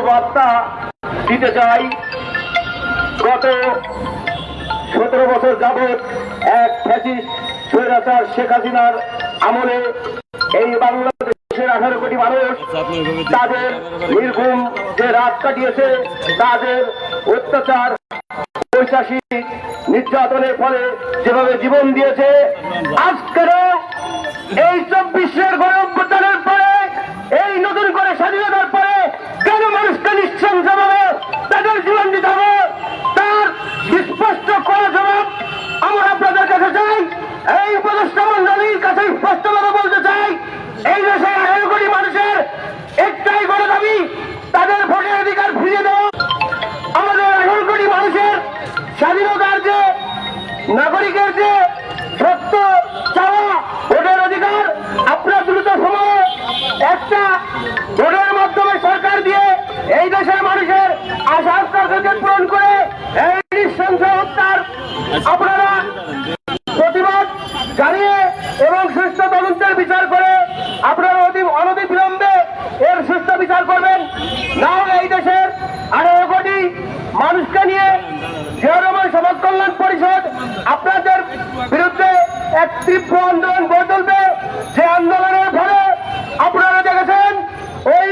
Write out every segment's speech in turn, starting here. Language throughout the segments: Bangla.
বার্তা দিতে চাই। গত 17 বছর যাবৎ এক ফ্যাসিস্ট স্বৈরাচার শেখ হাসিনার আমলে এই বাংলাদেশের 18 কোটি মানুষ তাদের নির্ঘুম যে রাত কাটিয়েছে, তাদের অত্যাচার বৈশাখী নির্যাতনের ফলে যেভাবে জীবন দিয়েছে, আজকের এই 24-এর গণঅভ্যুত্থানের পরে, এই নতুন করে স্বাধীনতার পরে কেন মানুষকে নিঃসংসভাবে তাদের জীবন দিতে হবে, তার স্পষ্ট করা জবাব আমরা আপনাদের কাছে চাই। এই উপদেষ্টা মন্ডলীর কাছে স্পষ্টভাবে বলতে চাই, এই দেশে 18 কোটি মানুষের একটাই বড় দাবি, তাদের ভোটের অধিকার ফিরিয়ে দেওয়া। আমাদের 18 কোটি মানুষের স্বাধীনতার যে নাগরিকের যে সত্য চাওয়া ভোটের অধিকার, আপনার দ্রুত সময়ে একটা ভোটের মাধ্যমে সরকার দিয়ে এই দেশের মানুষের আশা আকাঙ্ক্ষাকে পূরণ করে এই নৃশংস হত্যার আপনারা প্রতিবাদ জানিয়ে এবং সুষ্ঠু তদন্তের বিচার করে আপনারা অনতিবিলম্বে এর সুষ্ঠু বিচার করবেন। না হলে এই দেশের 18 কোটি মানুষকে নিয়ে জিয়াউর রহমান সমাজ কল্যাণ পরিষদ আপনাদের বিরুদ্ধে এক তীব্র আন্দোলন গড়ে তুলবে। যে আন্দোলনের ফলে আপনারা দেখেছেন ওই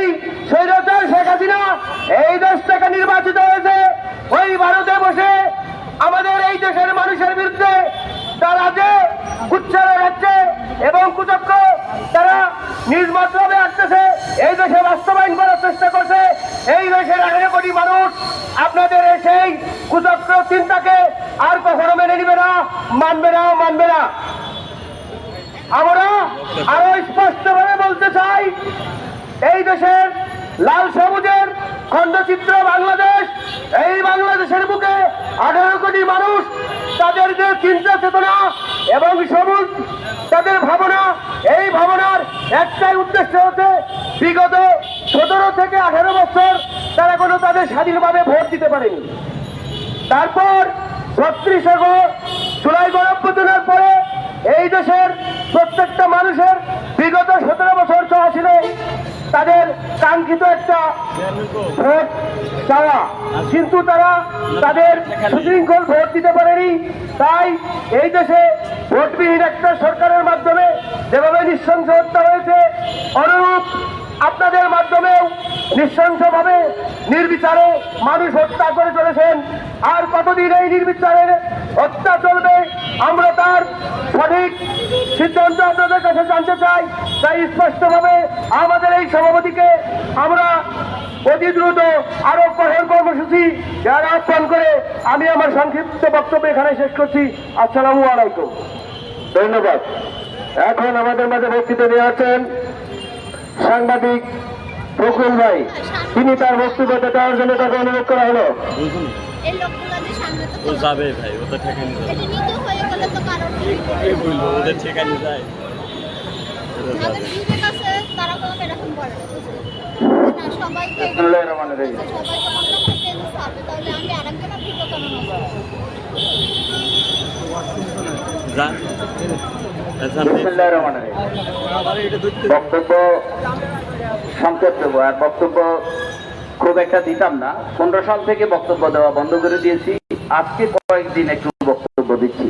স্বৈরাচার শেখ হাসিনা এই দেশ থেকে নির্বাচিত হয়েছে, ওই ভারতে বসে আমাদের এই দেশের মানুষের বিরুদ্ধে তারা যে উচ্চারণ হচ্ছে এবং কুচক্র তারা নির্মাণভাবে আসতেছে, এই দেশে বাস্তবায়ন করার চেষ্টা করছে। এই দেশের 18 কোটি মানুষ আপনাদের সেই কুচক্র চিন্তাকে আর কখনো মেনে নিবে না, মানবে না, মানবে না। আমরা আরো স্পষ্টভাবে বলতে চাই, এই দেশের লাল সবুজের খণ্ডচিত্র বাংলাদেশ, এই বাংলাদেশের বুকে 18 কোটি মানুষ তাদের যে চিন্তা চেতনা এবং সবুজ তাদের ভাবনা, এই ভাবনার একটাই উদ্দেশ্য হচ্ছে বিগত 17 থেকে 18 বছর তারা কোনো তাদের স্বাধীনভাবে ভোট দিতে পারেনি। তারপর 36 জুলাই গণঅভ্যুত্থানের পরে এই দেশের প্রত্যেকটা মানুষের বিগত 17 বছর চাওয়া ছিল তাদের কাঙ্ক্ষিত একটা ভোট চাওয়া, কিন্তু তারা তাদের সুশৃঙ্খল ভোট দিতে পারেনি। তাই এই দেশে ভোটবিহীন একটা সরকারের মাধ্যমে যেভাবে নৃশংস হত্যা হয়েছে, অনুরূপ আপনাদের মাধ্যমেও নৃশংসভাবে নির্বিচারে মানুষ হত্যা করে চলেছেন। আর কতদিন এই নির্বিচারের হত্যা চলবে, আমরা তার সঠিক সিদ্ধান্ত আপনাদের কাছে জানতে চাই। তাই স্পষ্টভাবে আমাদের এই সভাপতিকে আমরা অতি দ্রুত আরো কঠোর কর্মসূচি যারা আহ্বান করে আমি আমার সংক্ষিপ্ত বক্তব্য এখানে শেষ করছি। আসসালামু আলাইকুম, ধন্যবাদ। এখন আমাদের মাঝে বক্তৃতা নিয়ে আছেন সাংবাদিক প্রকুল ভাই, তিনি তার বক্তব্য দেওয়ার জন্য তাকে অনুরোধ করা হলো। যাবে ভাই, ও তো ঠেকানি ওদের ঠেকানি যায়। বক্তব্য সংক্ষেপ দেবো, আর বক্তব্য খুব একটা দিতাম না। 15 সাল থেকে বক্তব্য দেওয়া বন্ধ করে দিয়েছি, আজকে কয়েকদিন একটু বক্তব্য দিচ্ছি।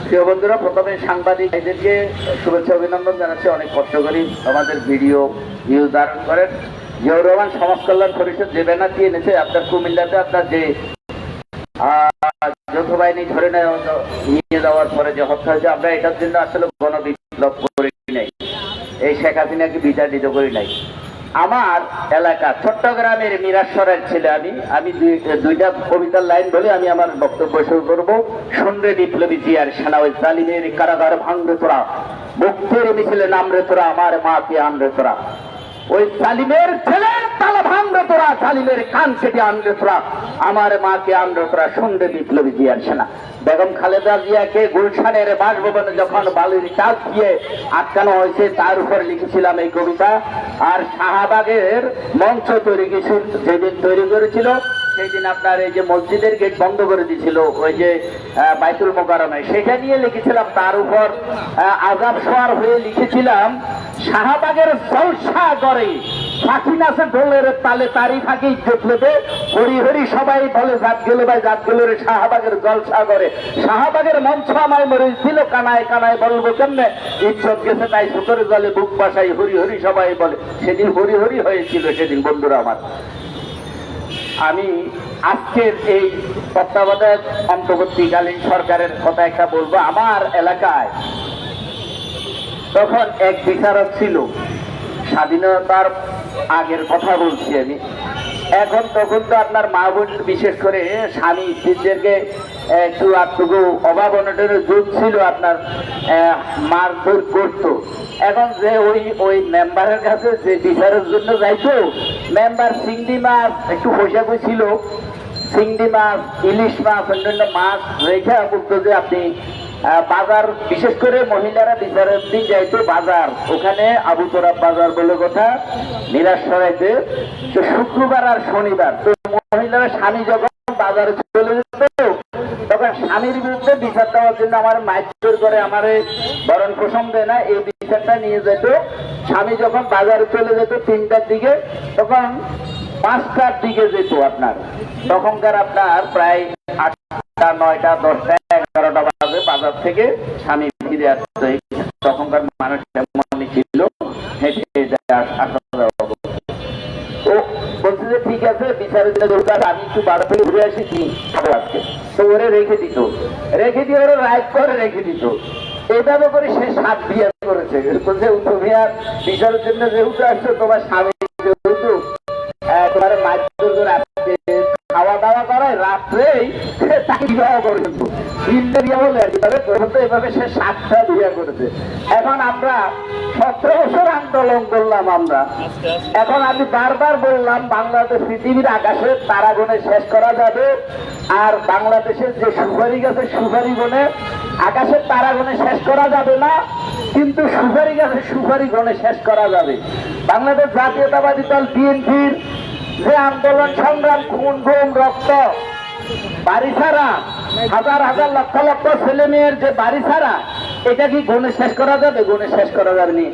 প্রিয় বন্ধুরা, প্রথমে সাংবাদিক ভাইদেরকে শুভেচ্ছা অভিনন্দন জানাচ্ছি। অনেক কষ্ট করি আমাদের ভিডিও ভিউজ ধারণ করেন। জিয়াউর রহমান সমাজ কল্যাণ পরিষদ যে ব্যানারটি এনেছে আপনার কুমিল্লাতে, আপনার যে যৌথ বাহিনী ধরে নিয়ে যাওয়ার পরে যে হত্যা হয়েছে, আমরা এটার জন্য আসলে গণবিপ্লব করি নাই, এই শেখ হাসিনাকে বিতাড়িত করি নাই। আমার এলাকা চট্টগ্রামের মিরাশ্বরের ছেলে আমি দুইটা কবিতার লাইন বলে আমি আমার বক্তব্য শুরু করবো। শুনরে বিপ্লবী জিয়ার সেনা ওই জালিমের কারাগার ভাঙরে তোরা, মুক্তির মিছিলে নামরে তোরা, আমার মাকে আনরে তোরা। ওই জালিমের ছেলের তালা ভাঙরে তোরা, জালিমের কান কেটে আনরে তোরা, আমার মাকে আনরে তোরা। শুনরে বিপ্লবী জিয়ার সেনা। বেগম খালেদা জিয়াকে গুলশানের বাসভবনে যখন বালুর চাল দিয়ে আটকানো হয়েছে, তার উপর লিখেছিলাম এই কবিতা। আর শাহবাগের মঞ্চ যেদিন তৈরি করেছিল, সেই দিন আপনার এই যে মসজিদের গেট বন্ধ করে দিয়েছিল ওই যে বাইতুল মোকাররমে, সেটা নিয়ে লিখেছিলাম। তার উপর আজাব সোয়ার হয়ে লিখেছিলাম, শাহবাগের জলসা করে ফাঁকি নাচে ঢোলের তালে তারি ফাঁকি ইজ্জত লেবে হরি হরি সবাই বলে জাত গেলে ভাই জাত গেল রে শাহবাগের জলসা করে শাহবাগের মঞ্চ আমায় মরেছিল কানায় কানায় বলবো কেমনে ইজ্জত গেছে তাই সুতরে জলে বুক বাসাই হরি হরি সবাই বলে সেদিন হরি হরি হয়েছিল সেদিন বন্ধুরা আমার। আমি আজকের এই তত্ত্বাবধায়ক অন্তর্বর্তীকালীন সরকারের কথা একটা বলবো। আমার এলাকায় তখন এক বিচারক ছিল, স্বাধীনতার আগের কথা বলছি আমি। এখন তখন তো আপনার মা বোন বিশেষ করে স্বামী স্ত্রীদেরকে একটু আটটুকু অভাব অনটনের যুগ ছিল, আপনার মারধর করতো। এখন যে ওই মেম্বারের কাছে যে বিচারের জন্য যাইতো, মেম্বার চিংড়ি মাছ একটু পয়সা ছিল, চিংড়ি মাছ ইলিশ মাছ অন্যান্য মাছ রেখে বলতো যে আপনি বাজার, বিশেষ করে মহিলারা বিচারের দিন যাইতো বাজার, ওখানে আবু তোরাব বাজার বলে কথা নিরাশ সরাইতে, তো শুক্রবার আর শনিবার। তো মহিলারা স্বামী যখন বাজারে চলে যেত তখন স্বামীর বিরুদ্ধে বিচার দেওয়ার জন্য আমার মাইজোর করে আমার বরণ পোষণ দেয় না, এই বিচারটা নিয়ে যেত। স্বামী যখন বাজারে চলে যেত 3টার দিকে, তখন 5টার দিকে যেত আপনার, তখনকার আপনার প্রায় 8টা 9টা 10টা 11টা বাজে বাজার থেকে স্বামী ফিরে আসছে। তখনকার মানুষ এমনই ছিল, হেঁটে আসা যাওয়া। তো বলছে যে ঠিক আছে বিচারের দিনে দরকার, আমি একটু বাড়ি থেকে ঘুরে আসি আজকে। তো ওরে রেখে দিয়ে ওরা রাইট করে রেখে দিত। এইভাবে করে সে 7 বিয়ে করেছে। বলছে তুমি আর বিচারের জন্য যেহেতু আসছো, তোমার স্বামী যেহেতু তোমার মাঝে খাওয়া দাওয়া করায় রাত্রেই তাকে বিবাহ করে কিন্তু বলে এভাবে সে 7টা বিয়ে করেছে। এখন আমরা 17 বছর আন্দোলন করলাম আমরা। এখন আমি বারবার বললাম বাংলাদেশ পৃথিবীর আকাশে তারাগণে শেষ করা যাবে, আর বাংলাদেশের যে সুপারি গাছে সুপারি গণে আকাশের তারাগণে শেষ করা যাবে না, কিন্তু সুপারি গাছে সুপারি গণে শেষ করা যাবে। বাংলাদেশ জাতীয়তাবাদী দল বিএনপির যে আন্দোলন সংগ্রাম, খুন গুম রক্ত, বাড়ি ছাড়া হাজার হাজার লক্ষ লক্ষ ছেলে মেয়ের যে বাড়ি ছাড়া, এটা কি গুণে শেষ করা যাবে? গুণে শেষ করা যাবে না।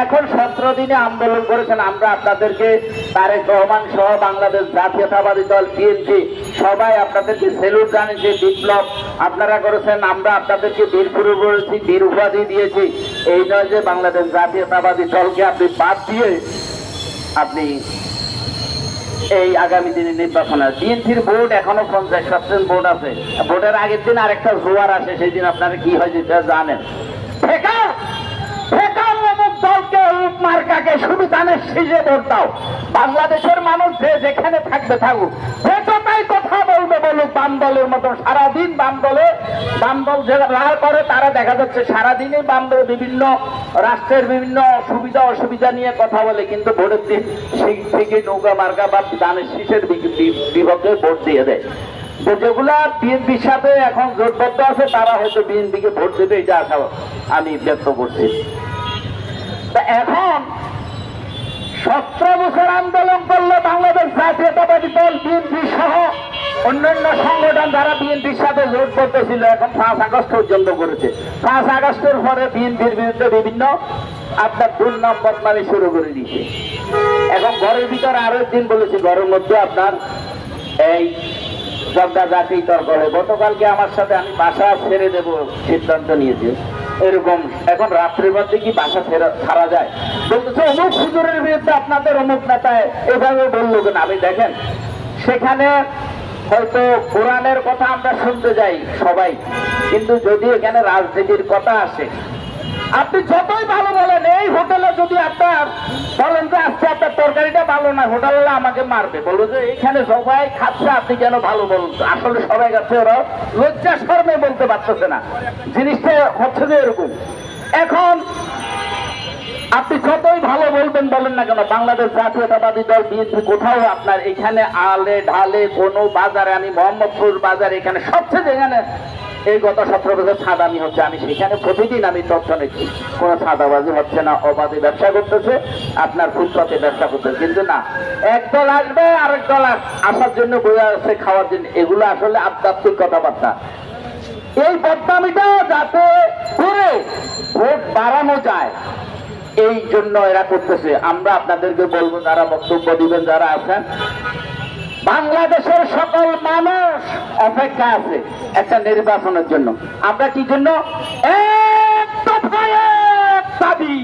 এখন 17 দিনে আন্দোলন করেছেন, আমরা আপনাদেরকে তারেক রহমান সহ বাংলাদেশ জাতীয়তাবাদী দল বিএনপি সবাই আপনাদেরকে সেলুট জানি। যে বিপ্লব আপনারা করেছেন, আমরা আপনাদেরকে বীর পুরো করেছি, বীর উপাধি দিয়েছি। এই নয় যে বাংলাদেশ জাতীয়তাবাদী দলকে আপনি বাদ দিয়ে আপনি এই আগামী দিনে নির্বাচন আছে। বিএনপির ভোট এখনো 50% ভোট আছে। ভোটের আগের দিন আরেকটা জোয়ার আসে, সেই দিন আপনারা কি হয় যেটা জানেন। দলকে মার্কাকে শুধু ধানের শীষে ভোট দাও। বাংলাদেশের মানুষ যে যেখানে থাকবে থাকুক, যেটাই কথা বলবে বলুক, বাম দলের মতন সারাদিন বাম দল যারা রার করে তারা দেখা যাচ্ছে সারাদিনই বাম দল বিভিন্ন রাষ্ট্রের বিভিন্ন সুবিধা অসুবিধা নিয়ে কথা বলে, কিন্তু ভোটের দিন থেকে নৌকা মার্কা বা ধানের শীষের বিপক্ষে ভোট দিয়ে দেয়। তো যেগুলা বিএনপির সাথে এখন জোটবদ্ধ আছে তারা হয়তো বিএনপিকে ভোট দেবে, এটা আশা আমি ব্যক্ত করছি। এখন 17 বছর আন্দোলন করলে বাংলাদেশ জাতীয়তাবাদী দল বিএনপি সহ অন্যান্য সংগঠন যারা বিএনপির সাথে জোটবদ্ধ ছিল, এখন 5 আগস্ট পর্যন্ত করেছে। 5 আগস্টের পরে বিএনপির বিরুদ্ধে বিভিন্ন আপনার দুর্নাম বদনামি শুরু করে দিয়েছে। এখন ঘরের ভিতরে আরো একদিন বলেছি, ঘরের মধ্যে আপনার এই জগদা জাতি তর্ক হবে। গতকালকে আমার সাথে আমি বাসা ছেড়ে দেব সিদ্ধান্ত নিয়েছি, এরকম এখন রাত্রির মধ্যে কি বাসা ছাড়া যায়? বলতেছে অমুক হুজুরের বিরুদ্ধে আপনাদের অমুক নেতায় এভাবে বললো কেন? আমি দেখেন সেখানে হয়তো কোরআনের কথা আমরা শুনতে যাই সবাই, কিন্তু যদি এখানে রাজনীতির কথা আসে, আপনি যতই ভালো বলেন, এই হোটেলে যদি আপনার বলেন যে আজকে আপনার তরকারিটা ভালো না, হোটেলে আমাকে মারবে, বলবো যে এইখানে সবাই খাচ্ছে আপনি কেন ভালো বলুন। আসলে সবাই খাচ্ছে, ওরা লজ্জা শরমে বলতে পারতেছে না। জিনিসটা হচ্ছে যে এরকম। এখন আপনি যতই ভালো বলবেন বলেন না কেন, বাংলাদেশ জাতীয়তাবাদী দল বিএনপি কোথাও আপনার এখানে আলে ঢালে কোনো বাজারে, আমি মোহাম্মদপুর বাজার এখানে সবচেয়ে যেখানে এই গত 17 বছর ছাদামি হচ্ছে, আমি সেখানে প্রতিদিন আমি তথ্য নিচ্ছি, কোনো ছাদাবাজি হচ্ছে না, অবাধে ব্যবসা করতেছে, আপনার ফুটপাতে ব্যবসা করতেছে। কিন্তু না, একদল আসবে আরেক দল আসার জন্য বোঝা যাচ্ছে খাওয়ার জন্য। এগুলো আসলে আধ্যাত্মিক কথাবার্তা। এই বদনামিটা যাতে করে ভোট বাড়ানো যায়, এই জন্য এরা করতেছে। আমরা আপনাদেরকে বলবো, যারা বক্তব্য দিবেন, যারা আছেন, বাংলাদেশের সকল মানুষ অপেক্ষা আছে একটা নির্বাচনের জন্য। আমরা কি জন্য? এক দফায় এক দাবি,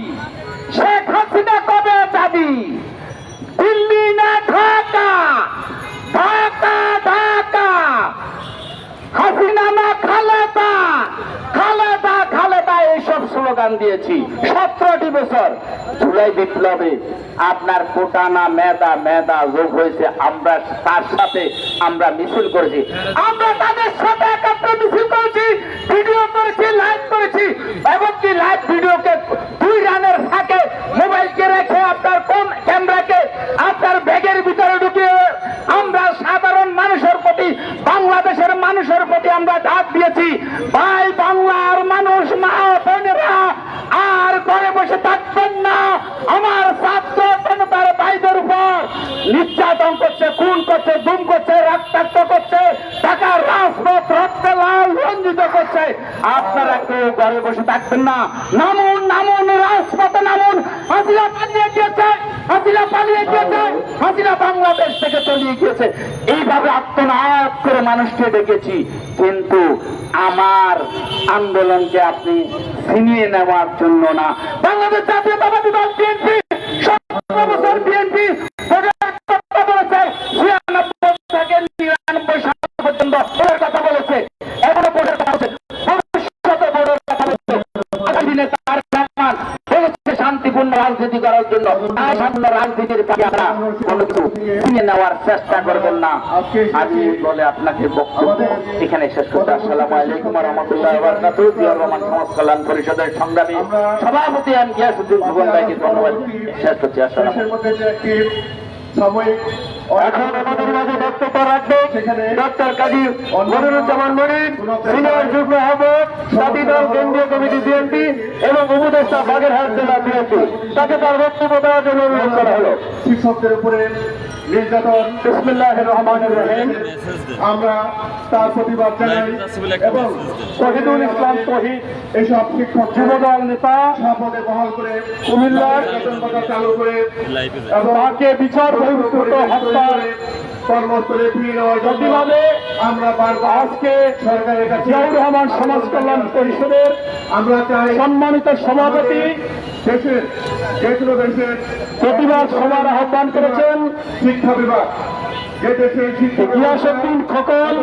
শেখ হাসিনা কবে দাবি? দিল্লি না ঢাকা, ঢাকা ঢাকা, হাসিনা না খালেদা, খালেদা খালেদা, এইসব স্লোগান দিয়েছি 17টি বছর। জুলাই বিপ্লবে আপনার কোটা না মেধা, মেধা যোগ হয়েছে, আমরা তার সাথে আমরা মিছিল করেছি, আমরা তাদের সাথে একাত্র মিছিল করেছি, ভিডিও করেছি, লাইভ করেছি, এমনকি লাইভ ভিডিওকে 2 রানের ফাঁকে মোবাইলকে রেখে আপনার কোন ক্যামেরাকে আপনার ব্যাগের ভিতরে ঢুকিয়ে আমরা সাধারণ মানুষের প্রতি, বাংলাদেশের মানুষের প্রতি আমরা ডাক দিয়েছি, ভাই বাংলার মানুষ, মা বোনেরা আর ঘরে বসে থাকবেন না। আমার ছাত্র জনতার ভাইদের উপর নির্যাতন করছে, খুন করছে, গুম করছে, রক্তাক্ত করছে, ঢাকার রাজপথ রক্তে লাল রঞ্জিত করছে। আপনারা কেউ ঘরে বসে থাকবেন না, নামুন, নামুন, রাজপথে নামুন। হাসিনা পালিয়ে গিয়েছে, হাসিনা পালিয়ে গিয়েছে, হাসিনা বাংলাদেশ থেকে চলিয়ে গিয়েছে। এইভাবে আত্মনাদ করে মানুষকে ডেকেছি, কিন্তু আমার আন্দোলনকে আপনি ছিনিয়ে নেওয়ার জন্য না। বাংলাদেশ জাতীয়তাবাদী দল বিএনপি 17 বছর বিএনপি বলেছে, 96 থেকে 99 সাল পর্যন্ত ভোটের কথা বলেছে, এখনো ভোটের কথা বলছে, ভবিষ্যতে ভোটের কথা বলছে। আগামী দিনে তার প্রমাণ বলেছে শান্তিপূর্ণ রাজনীতি করার জন্য। শান্তিপূর্ণ রাজনীতির কাছে আমরা কোনো কিছু ছিনিয়ে নেওয়ার চেষ্টা করবেন না। আমি বলে আপনাকে বক্তব্য এখানে শেষ করতে। আসসালামু আলাইকুম ওয়া রাহমাতুল্লাহি ওয়া বারাকাতুহু। জিয়াউর রহমান সমাজ কল্যাণ পরিষদের সংগ্রামী সভাপতি আমি গিয়াসউদ্দিন সুবন ভাইকে ধন্যবাদ শেষ করছি। আসসালামু এখন আমাদের মাঝে বক্তব্য রাখবেন ডক্টর কাজী মনিরুজ্জামান মনির, সিনিয়র যুগ্ম আহ্বায়ক জাতীয় দল কেন্দ্রীয় কমিটি বিএনপি এবং উপদেষ্টা বাগেরহাট জেলা বিএনপি। তাকে তার বক্তব্য দেওয়ার জন্য অনুরোধ করা হলো। শিক্ষকদের উপরে নির্যাতন, বিসমিল্লাহির রহমানির রহিম। আমরা তার প্রতিবাদ জানাই এবং শহীদুল ইসলাম শহীদ এইসব শিক্ষক যুবদল নেতা স্বপদে বহাল করে কুমিল্লার বেতন ভাতা চালু করে লাইভে এবং তাকে বিচার বহির্ভূত হত্যার কর্মস্থলে ফিরিয়ে নেওয়ার জন্য প্রতিবাদে আমরা বারবার আজকে সরকারের কাছে জিয়াউর রহমান সমাজ কল্যাণ পরিষদের আমরা চাই সম্মানিত সভাপতি দেশের যে কোনো দেশের প্রতিবাদ সভার আহ্বান করেছেন শিক্ষা বিভাগ, যে দেশের শিক্ষা গিয়াসউদ্দিন খোকন,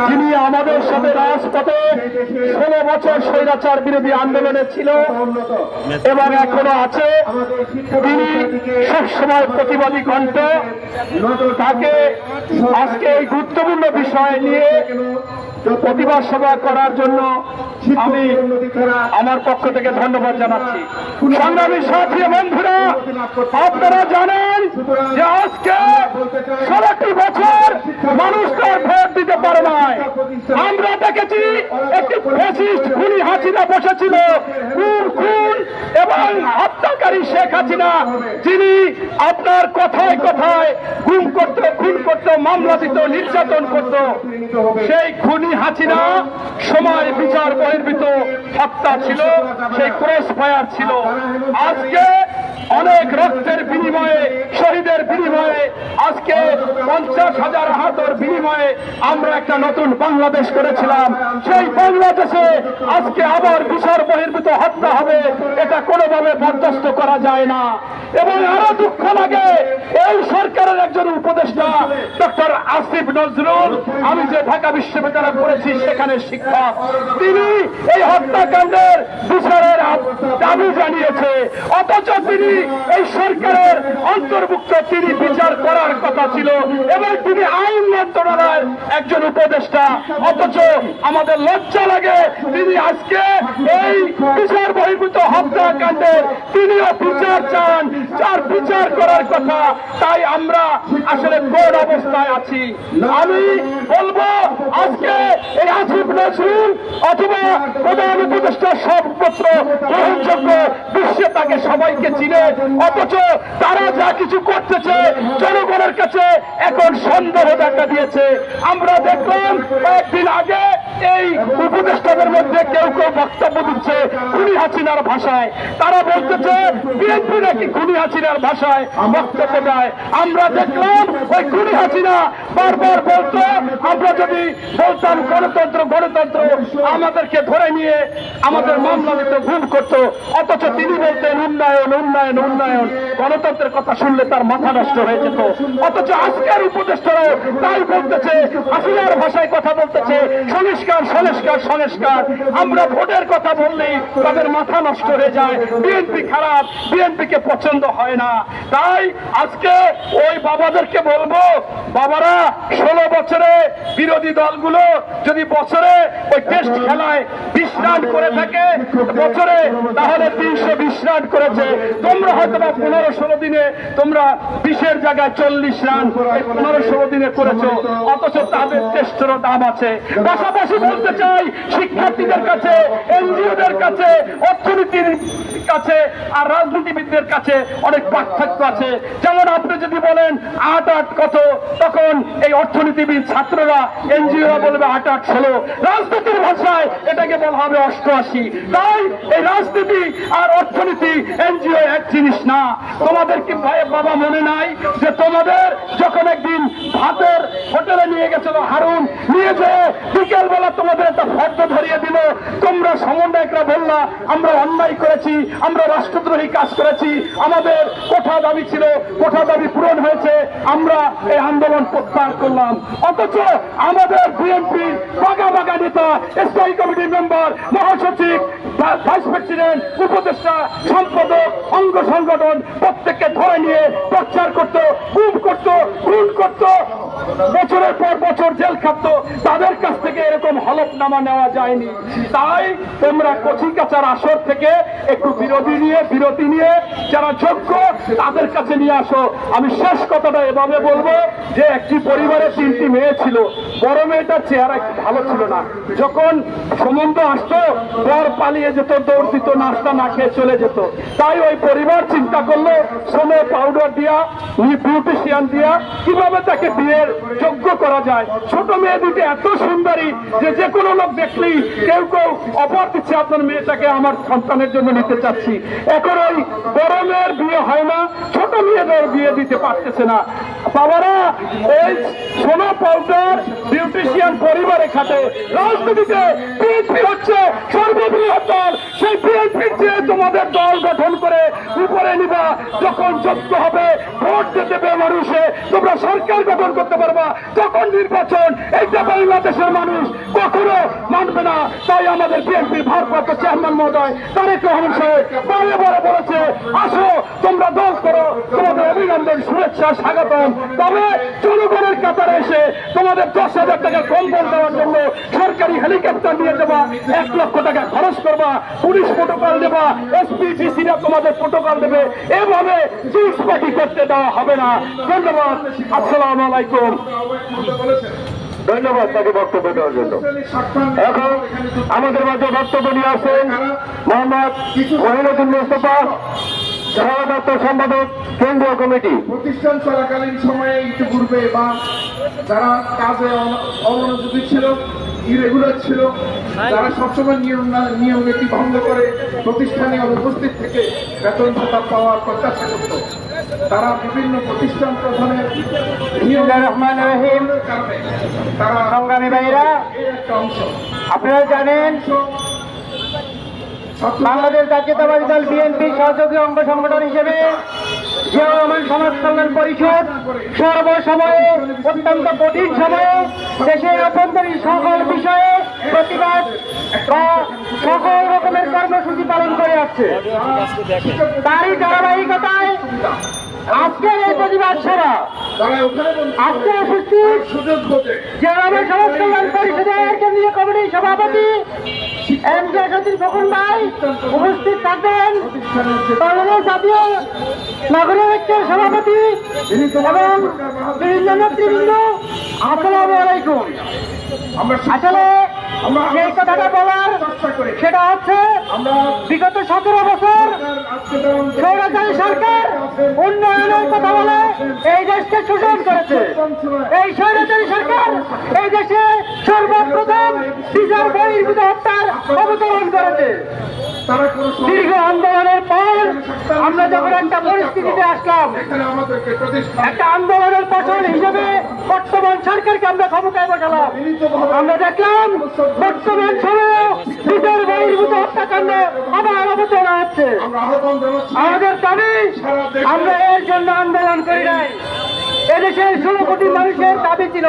যিনি আমাদের সাথে রাজপথে 16 বছর স্বৈরাচার বিরোধী আন্দোলনে ছিল উন্নত এবং এখনো আছে। আমাদের শিক্ষা তিনি ব্যবস্থাটিকে সবসময় প্রতিবাদী কণ্ঠ। তাকে আজকে এই গুরুত্বপূর্ণ বিষয় নিয়ে প্রতিবাদ সভা করার জন্য আমি আমার পক্ষ থেকে ধন্যবাদ জানাচ্ছি। সংগ্রামী সাথী বন্ধুরা, আপনারা জানেন যে আজকে 16টি বছর মানুষ তার ভোট দিতে পারে নাই। আমরা দেখেছি একটি ফ্যাসিস্ট খুনি হাসিনা বসেছিল, খুন এবং হত্যাকারী শেখ হাসিনা, যিনি আপনার কথায় কথায় গুম করত, খুন করত, মামলা দিত, নির্যাতন করত। সেই খুনি হাসিনা সময় বিচার বহির্ভূত হত্যা ছিল, সেই ক্রস ফায়ার ছিল। আজকে অনেক রক্তের বিনিময়ে, শহীদের বিনিময়ে, আজকে 50,000 আহতর বিনিময়ে আমরা একটা নতুন বাংলাদেশ করেছিলাম। সেই বাংলাদেশে আজকে আবার বিচার বহির্ভূত হত্যা হবে, এটা কোনোভাবে বরদাস্ত করা যায় না। এবং আরো দুঃখ লাগে, এই সরকারের একজন উপদেষ্টা ডক্টর আসিফ নজরুল, আমি যে ঢাকা বিশ্ববিদ্যালয়ে পড়েছি সেখানে শিক্ষক, তিনি এই হত্যাকাণ্ডের বিচারের দাবি জানিয়েছে, অথচ তিনি এই সরকারের অন্তর্ভুক্ত, তিনি বিচার করার কথা ছিল এবং তিনি আইন মন্ত্রণালয়ের একজন উপদেষ্টা, অথচ আমাদের লজ্জা লাগে তিনি আজকে এই বিচার বহির্ভূত হত্যাকাণ্ডের তিনিও বিচার চান, যার বিচার করার কথা। তাই আমরা আসলে কোন অবস্থায় আছি? আমি বলবো আজকে এই আসিফ নজরুল অথবা প্রধান উপদেষ্টা সর্বত্র গ্রহণযোগ্য, বিশ্বে তাকে সবাইকে চিনে, অথচ তারা যা কিছু করতেছে জনগণের কাছে এখন সন্দেহ দেখা দিয়েছে। আমরা দেখলাম কয়েকদিন আগে এই উপদেষ্টাদের মধ্যে কেউ কেউ বক্তব্য দিচ্ছে খুনি হাসিনার ভাষায়, তারা বলতেছে বিএনপি নাকি খুনি হাসিনার ভাষায় বক্তব্য দেয়। আমরা দেখলাম ওই খুনি হাসিনা বারবার বলতো আমরা যদি বলতাম গণতন্ত্র গণতন্ত্র আমাদেরকে ধরে নিয়ে আমাদের মামলা দিতে ভুল করতো, অথচ তিনি বলতেন উন্নয়ন উন্নয়ন উন্নয়ন। গণতন্ত্রের কথা শুনলে তার মাথা নষ্ট হয়ে যেত। অথচ আজকের উপদেষ্টারাও তাই বলতেছে, হাসিনার ভাষায় কথা বলতেছে সংস্কার সংস্কার সংস্কার। আমরা ভোটের কথা বললেই তাদের মাথা নষ্ট হয়ে যায়, বিএনপি খারাপ, বিএনপিকে পছন্দ হয় না। তাই আজকে ওই বাবাদেরকে বলবো, বাবারা 16 বছরে বিরোধী দলগুলো যদি বছরে ওই টেস্ট খেলায় 20 রান করে থাকে বছরে, তাহলে 320 রান করেছে। তোমরা হয়তো বা 15-16 দিনে তোমরা 20-এর জায়গায় 40 রান 15-16 দিনে করেছো, অথচ তাদের টেস্টেরও দাম আছে। পাশাপাশি বলতে চাই শিক্ষার্থীদের কাছে, এনজিওদের কাছে, অর্থনীতির কাছে আর রাজনীতিবিদদের কাছে অনেক পার্থক্য আছে। যেমন আপনি যদি বলেন 8-8 কত, তখন এই অর্থনীতিবিদ ছাত্ররা এনজিওরা বলবে 8-8 16। রাজনীতির ভাষায় এটাকে বলা হবে 88। তাই এই রাজনীতি আর অর্থনীতি এনজিও এক জিনিস না। তোমাদের কি ভাই বাবা মনে নাই যে তোমাদের যখন একদিন ভাতের হোটেলে নিয়ে গেছিল হারুন, নিয়ে যে বিকেল বেলা তোমাদের একটা ফর্দ ধরিয়ে দিল, তোমরা সমন্বয়করা বললা আমরা অন্যায় করেছি, আমরা রাষ্ট্রদ্রোহী কাজ করেছি, আমাদের কোঠা দাবি ছিল, কোঠা দাবি পূরণ হয়েছে, আমরা এই আন্দোলন প্রত্যাহার করলাম। অথচ আমাদের বিএনপি বাগা বাগা নেতা, স্থায়ী কমিটির মেম্বার, মহাসচিব, ভাইস প্রেসিডেন্ট, উপদেষ্টা, সম্পাদক, অঙ্গ সংগঠন প্রত্যেককে ধরে নিয়ে প্রচার করত, গুম করত, খুন করত, বছরের পর বছর জেল খাটত। তাদের কাছ থেকে এরকম হলফনামা নেওয়া যায়নি। তাই তোমরা কচি কাচার আসর থেকে একটু বিরতি নিয়ে যারা যোগ্য তাদের কাছে নিয়ে আসো। আমি শেষ কথাটা এভাবে বলবো যে একটি পরিবারে 3টি মেয়ে ছিল, বড় মেয়েটার চেহারা একটু ভালো ছিল না। যখন সম্বন্ধ আসতো বর পালিয়ে যেত, দৌড় দিত, নাস্তা না খেয়ে চলে যেত। তাই ওই পরিবার চিন্তা করলো সোনে পাউডার দিয়া, বিউটিশিয়ান দিয়া কিভাবে তাকে বিয়ের যোগ্য করা যায়। ছোট মেয়ে দুটি এত সুন্দরী যে কোনো লোক দেখলেই কেউ কেউ অফার দিচ্ছে আপনার মেয়েটাকে আমার সন্তানের জন্য নিতে চাচ্ছি। এখন ওই বড় মেয়ের বিয়ে হয় না, ছোট মেয়েদের বিয়ে দিতে পারতেছে না। বাবারা এই সোনা পাউডার বিউটিশিয়ান পরিবারে খাটে। রাজনীতিতে বিএনপি হচ্ছে সর্ববৃহৎ দল, সেই বিএনপির চেয়ে তোমাদের দল গঠন করে উপরে নিবা। যখন যোগ্য হবে ভোট দিতে দেবে মানুষে, তোমরা সরকার গঠন করতে পারবা। তখন নির্বাচন এইটা বাংলাদেশের মানুষ কখনো মানবে না। তাই আমাদের বিএনপির ভারপ্রাপ্ত চেয়ারম্যান মহোদয় তারেক রহমান সাহেব বারে বারে বলেছে, আসো তোমরা দল করো, তোমাদের অভিনন্দন, শুভেচ্ছা, স্বাগতম। তবে জনগণের কাতারে এসে তোমাদের 10,000 টাকা কম্বল দেওয়ার জন্য সরকারি হেলিকপ্টার নিয়ে যাবা, 1 লক্ষ টাকা খরচ করবা, পুলিশ প্রোটোকল দেবা, এসপি ডিসিরা তোমাদের প্রোটোকল দেবে। এভাবে জিনিস পার্টি করতে দেওয়া হবে না। ধন্যবাদ। আসসালামু আলাইকুম। ধন্যবাদ তাকে বক্তব্য দেওয়ার জন্য। এখন আমাদের মাঝে বক্তব্য নিয়ে আসেন মোহাম্মদ মহিনুদ্দিন মোস্তফা, সভাপতি সম্পাদক, কেন্দ্রীয় কমিটি। প্রতিষ্ঠান চলাকালীন সময়ে ইতিপূর্বে বা যারা কাজে অমনোযোগী ছিল, ইরেগুলার ছিল, যারা সবসময় নিয়ম নীতি ভঙ্গ করে প্রতিষ্ঠানে অনুপস্থিত থেকে বেতন ভাতা পাওয়ার প্রত্যাশা করত, তারা বিভিন্ন প্রতিষ্ঠান প্রধানের কারণে তারা সংগ্রামী ভাইরা, এই একটা অংশ আপনারা জানেন বাংলাদেশ জাতীয়তাবাদী দল বিএনপি সহযোগী অঙ্গ সংগঠন হিসেবে জিয়াউর রহমান সমাজ কল্যাণ পরিষদ সর্বসময়ে অত্যন্ত কঠিন সময়ে দেশের অভ্যন্তরীণ সকল বিষয়ে প্রতিবাদ বা সকল রকমের কর্মসূচি পালন করে আসছে। তারই ধারাবাহিকতায় আজকের এই প্রতিবাদ সভা, তারা ওখানে আজকে উপস্থিত সুযোগ বোঝে জিয়াউর রহমান সমাজ কল্যাণ পরিষদের কেন্দ্রীয় কমিটির সভাপতি এমজি আসাদুল খোকন ভাই উপস্থিত থাকবেন, বাংলাদেশ জাতীয় নাগরিক ঐক্যের সভাপতি এবং বিভিন্ন নেতৃবৃন্দ। আসসালামু আলাইকুম। আমরা আসলে যে কথাটা বলার সেটা হচ্ছে বিগত 17 বছর স্বৈরাচারী সরকার উন্নয়নের কথা বলে এই দেশকে শোষণ করেছে। এই স্বৈরাচারী সরকার এই দেশে সর্বপ্রথম বিচার বহির্ভূত হত্যার অবতরণ করেছে। তারা কোনো দীর্ঘ আন্দোলনের পর আমরা যখন একটা পরিস্থিতিতে আসলাম, এখানে আমাদেরকে প্রতিষ্ঠা একটা আন্দোলনের ফসল হিসেবে বর্তমান সরকারকে আমরা ক্ষমতায় বসালাম। আমরা দেখলাম বর্তমান সময়ে বিচার বহির্ভূত হত্যাকাণ্ড আবার অবতরণ হচ্ছে। আমরা আহ্বান জানাচ্ছি আমাদের দাবি, আমরা এর জন্য আন্দোলন করি নাই। এদেশের 16 কোটি মানুষের দাবি ছিল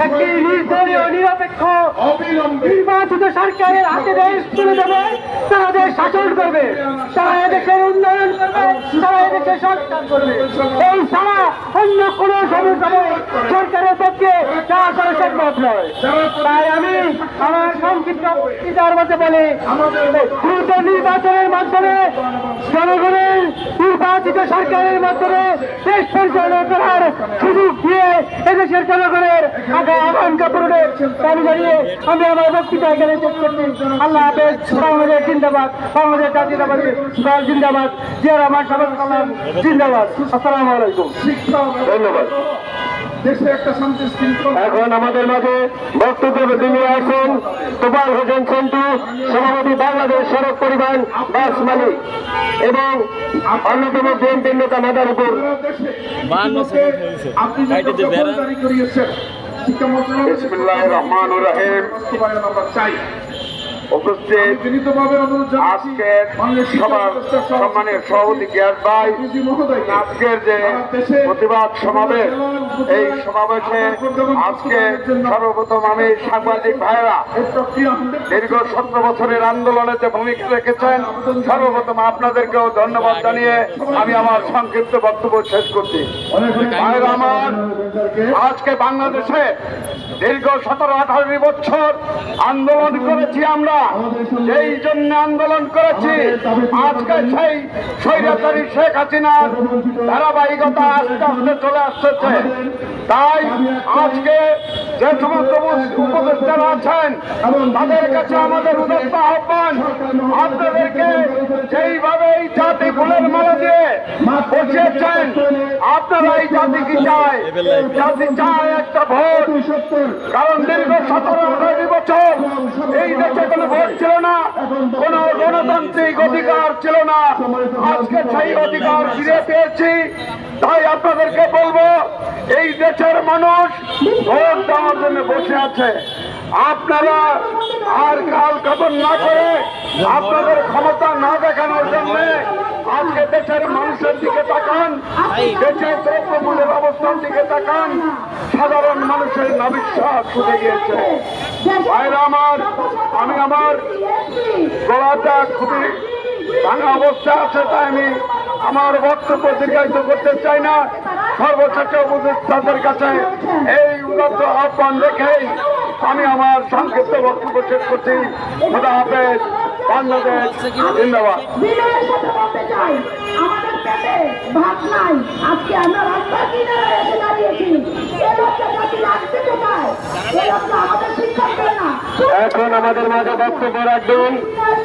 একটি নির্দলীয় নিরপেক্ষ অবিলম্বে নির্বাচিত সরকারের হাতে দেশ তুলে দেবে, তারা দেশ শাসন করবে, তারা এদেশের উন্নয়ন করবে, তারা এদেশের সংস্কার করবে। এই ছাড়া অন্য কোনো সমসাময়িক সরকারের পক্ষে তা করা সম্ভব নয়। তাই আমি আমার সংক্ষিপ্ত বক্তৃতার মধ্যে বলি, দ্রুত নির্বাচনের মাধ্যমে জনগণের নির্বাচিত সরকারের মাধ্যমে দেশ পরিচালনা করার সুযোগ দিয়ে এদেশের জনগণের আকাঙ্ক্ষা পূরণের দাবি জানিয়ে আমি আমার বক্তৃতা এখানে শেষ করছি। আল্লাহ হাফেজ। বাংলাদেশ জিন্দাবাদ, বাংলাদেশ জাতীয়তাবাদী দল জিন্দাবাদ, জিয়া রহমান সাবেক কালাম জিন্দাবাদ। আসসালামু আলাইকুম। শিক্ষা ধন্যবাদ। দেশে একটা শান্তি শৃঙ্খলা এখন আমাদের মাঝে বক্তব্য তিনি আছেন তোফায়েল হোসেন সন্টু, সভাপতি বাংলাদেশ সড়ক পরিবহন বাস মালিক, এবং অন্যতম বিএনপির নেতা মাদারীপুর। সারা দেশে বান্ন সেকেন্ড হয়েছে। আপনি যে সাইডে যে প্রকল্প বেড়া। জারি করিয়েছেন শিক্ষা মন্ত্রণালয় বিসমিল্লাহির রহমানির রহিম। বাস্তবায়ন আমরা চাই। উপস্থিত বিনীতভাবে অনুরোধ জানাচ্ছি আজকের মাননীয় শিক্ষা সভার উপদেষ্টা সহ সম্মানের সভাপতি গিয়াস ভাই, ডিজি মহোদয়কে আজকের যে প্রতিবাদ সমাবেশ, এই সমাবেশে আজকে সর্বপ্রথম আমি সাংবাদিক ভাইরা এই প্রক্রিয়া 100% দীর্ঘ 17 বছরের আন্দোলনে যে ভূমিকা রেখেছেন, সর্বপ্রথম আপনাদেরকেও ধন্যবাদ জানিয়ে আমি আমার সংক্ষিপ্ত বক্তব্য শেষ করছি। ভাইরা আমার, আজকে বাংলাদেশে দীর্ঘ 17-18 বছর আন্দোলন করেছি আমরা। এই জন্য আন্দোলন করেছি, আজকে সেই স্বৈরাচারী শেখ হাসিনার ধারাবাহিকতা আস্তে আস্তে চলে আসতেছে। তাই আজকে যে সমস্ত উপদেষ্টারা আছেন তাদের কাছে আমাদের উদাত্ত আহ্বান, আপনাদেরকে যেইভাবে এই জাতি ফুলের মালা দিয়ে বসিয়েছেন, আপনারা এই জাতি কি চায়? জাতি চায় একটা ভোট। কারণ দীর্ঘ 17-18 বছর এই দেশে কোনো ভোট ছিল না, কোনো গণতান্ত্রিক অধিকার ছিল না। আজকে সেই অধিকার ফিরে পেয়েছি। তাই আপনাদেরকে বলবো, এই দেশের মানুষ ভোট দেওয়ার জন্য বসে আছে। আপনারা আর কাল খবর না করে আপনাদের ক্ষমতা না দেখানোর জন্য আজকে দেশের মানুষের দিকে তাকান, দেশের দ্রব্যমূল্যের অবস্থার দিকে তাকান। সাধারণ মানুষের নাবিশ্বাস উঠে গিয়েছে। ভাইরা আমার, আমি আমার গলাটা খুবই ভাঙা অবস্থা আছে, তাই আমি আমার বক্তব্য দীর্ঘায়িত করতে চাই না। সর্বশেষ উপদেষ্টাদের কাছে এই উন্নত আহ্বান রেখেই আমি আমার সংক্ষিপ্ত বক্তব্য শেষ করছি। খোদা হাফেজ। বাংলাদেশ জিন্দাবাদ। বিনয়ের সাথে বলতে চাই, আমাদের পেটে ভাত নাই, আজকে আমরা রাস্তার কিনারে এসে দাঁড়িয়েছি। এ লোকটা জাতি রাখতে কোথায়? এ লোকটা আমাদের শিক্ষা করে না। এখন আমাদের মাঝে বক্তব্য রাখবেন বিনয়ের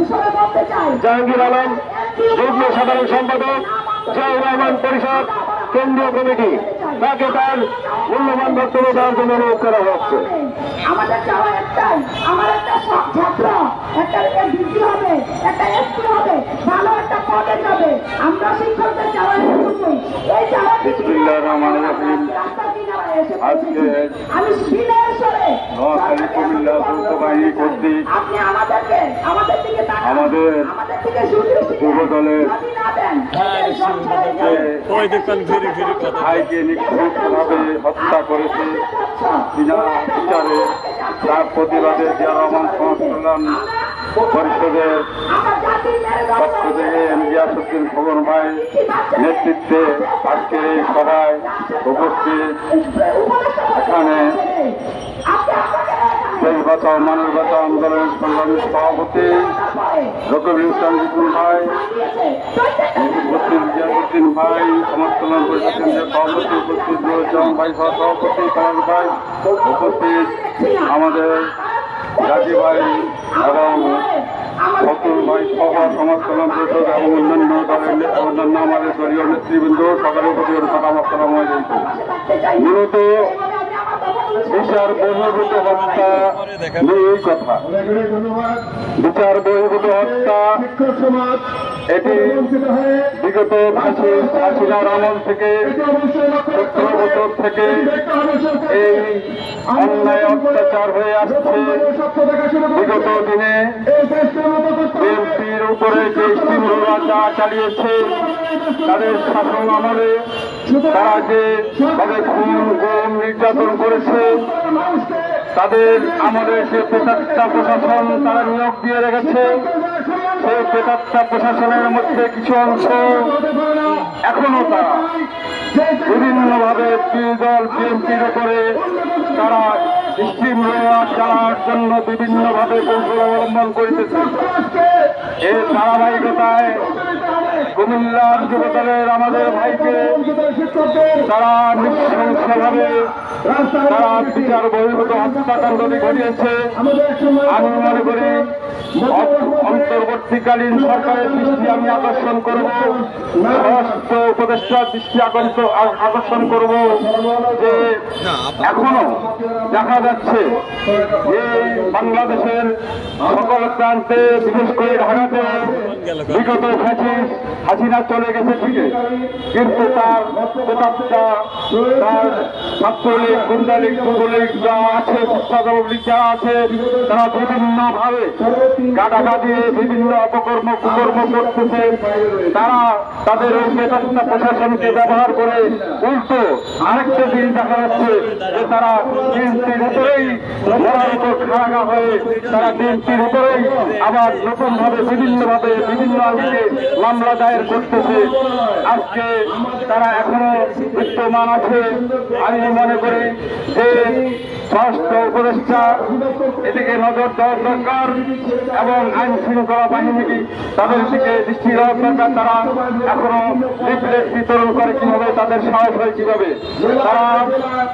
সাথে বলতে চাই, জাহাঙ্গীর আলম, যুগ্ম সাধারণ সম্পাদক, জিয়াউর রহমান পরিষদ কেন্দ্রীয় কমিটি। তাকে তার মূল্যবান বক্তব্য দেওয়ার জন্য অনুরোধ করা হচ্ছে। আমাদের চাওয়া একটাই, আমার একটা সব ছাত্র একটা ডিগ্রি হবে, একটা এসপি হবে, ভালো একটা পদে যাবে। আমরা শিক্ষকদের চাওয়া একটুকুই। এই চাওয়া বিসমিল্লাহির রহমানির রহিম। আজকে আমি বিনয়ের স্বরে নোয়াখালী কুমিল্লা যৌথ বাহিনী কর্তৃক আপনি আমাদের দিকে তাকান, আমাদের আমাদের দিকে সুদৃষ্টি পূর্ব দলের যদি না দেন, হ্যাঁ, ওই দেখুন ফিরে ফিরে কথা। ভাইকে নিষ্ঠুরভাবে হত্যা করেছে বিনা বিচারে, তার প্রতিবাদে জিয়া রহমান সমাজ কল্যাণ পরিষদের আমার জাতির মেরুদণ্ড পক্ষ থেকে গিয়াসউদ্দিন খবর ভাই নেতৃত্বে আজকে এই সভায় উপস্থিত এখানে দেশ বাঁচাও মানুষ বাঁচাও আন্দোলনের সংগ্রামী সভাপতি রকিবুল ইসলাম জিতুল ভাই, উপস্থিত গিয়াসউদ্দিন ভাই, সমাজ কল্যাণ পরিষদ কেন্দ্রের সভাপতি, উপস্থিত নুরুজ্জামান ভাই সহসভাপতি, কামাল ভাই, উপস্থিত আমাদের গাজী ভাই এবং ফতুল ভাই সহ সমাজ কল্যাণ পরিষদ এবং অন্যান্য দলের অন্যান্য আমাদের দলীয় নেতৃবৃন্দ সকালের প্রতি আসসালামু আলাইকুম। পাশে থাকতে চাই না। মূলত এইভাবে আমি আমার কথা বলছি। বিচার বহির্ভূত হত্যা নিয়ে কথা, ধন্যবাদ। বিচার বহির্ভূত হত্যা শিক্ষক সমাজ এটি বঞ্চিত হয়ে বিগত হাসিনার আমল থেকে 17 বছর থেকে এই অন্যায় অত্যাচার হয়ে আসছে। বিগত দিনে বিএনপির উপরে যে স্টিমরোলার যা চালিয়েছে, তাদের শাসন আমলে তারা যে ভাবে খুন গুম নির্যাতন করেছে, তাদের আমলে যে প্রেতাত্মা প্রশাসন তারা নিয়োগ দিয়ে রেখেছে, সেই প্রেতাত্মা প্রশাসনের মধ্যে কিছু অংশ এখনো তারা বিভিন্নভাবে বিরোধী দল বিএনপির উপরে তারা স্টিমরোলার চালার জন্য বিভিন্নভাবে কৌশল অবলম্বন করিতেছে। এর ধারাবাহিকতায় কুমিল্লার যুবদলের আমাদের ভাইকে তারা নৃশংসভাবে তারা বিচার বহির্ভূত হত্যাকাণ্ডটি ঘটিয়েছে। আমি মনে করি অন্তর্বর্তীকালীন সরকারের দৃষ্টি আমি আকর্ষণ করব, স্বরাষ্ট্র উপদেষ্টার দৃষ্টি আকর্ষণ করব যে এখনো দেখা যাচ্ছে যে বাংলাদেশের সকল প্রান্তে বিশেষ করে ঢাকাতে বিগত হাসিনা চলে গেছে ঠিকই, কিন্তু তার প্রতাপটা তার ছাত্রলীগ গুন্ডালীগ যুবলীগ যা আছে স্বেচ্ছাসেবক যারা আছে তারা বিভিন্নভাবে গাডাগা দিয়ে বিভিন্ন অপকর্ম কুকর্ম করতেছে। তারা তাদের ওই বেতনটা প্রশাসনকে ব্যবহার করে উল্টো আরেকটা দিন দেখা যাচ্ছে যে তারা বিএনপির উপরেই মরার উপর খাড়া হয়ে তারা বিএনপির উপরেই আবার নতুনভাবে বিভিন্নভাবে বিভিন্ন আইনে মামলা দায়ের করতেছে। আজকে তারা এখনো বিদ্যমান আছে। আমি মনে করি যে স্বরাষ্ট্র উপদেষ্টা এদিকে নজর দেওয়ার দরকার এবং আইন শৃঙ্খলা বাহিনী তাদের দিকে দৃষ্টি দেওয়ার দরকার। তারা এখনো লিফলেট বিতরণ করে কিভাবে, তাদের সাহস হয় কিভাবে, তারা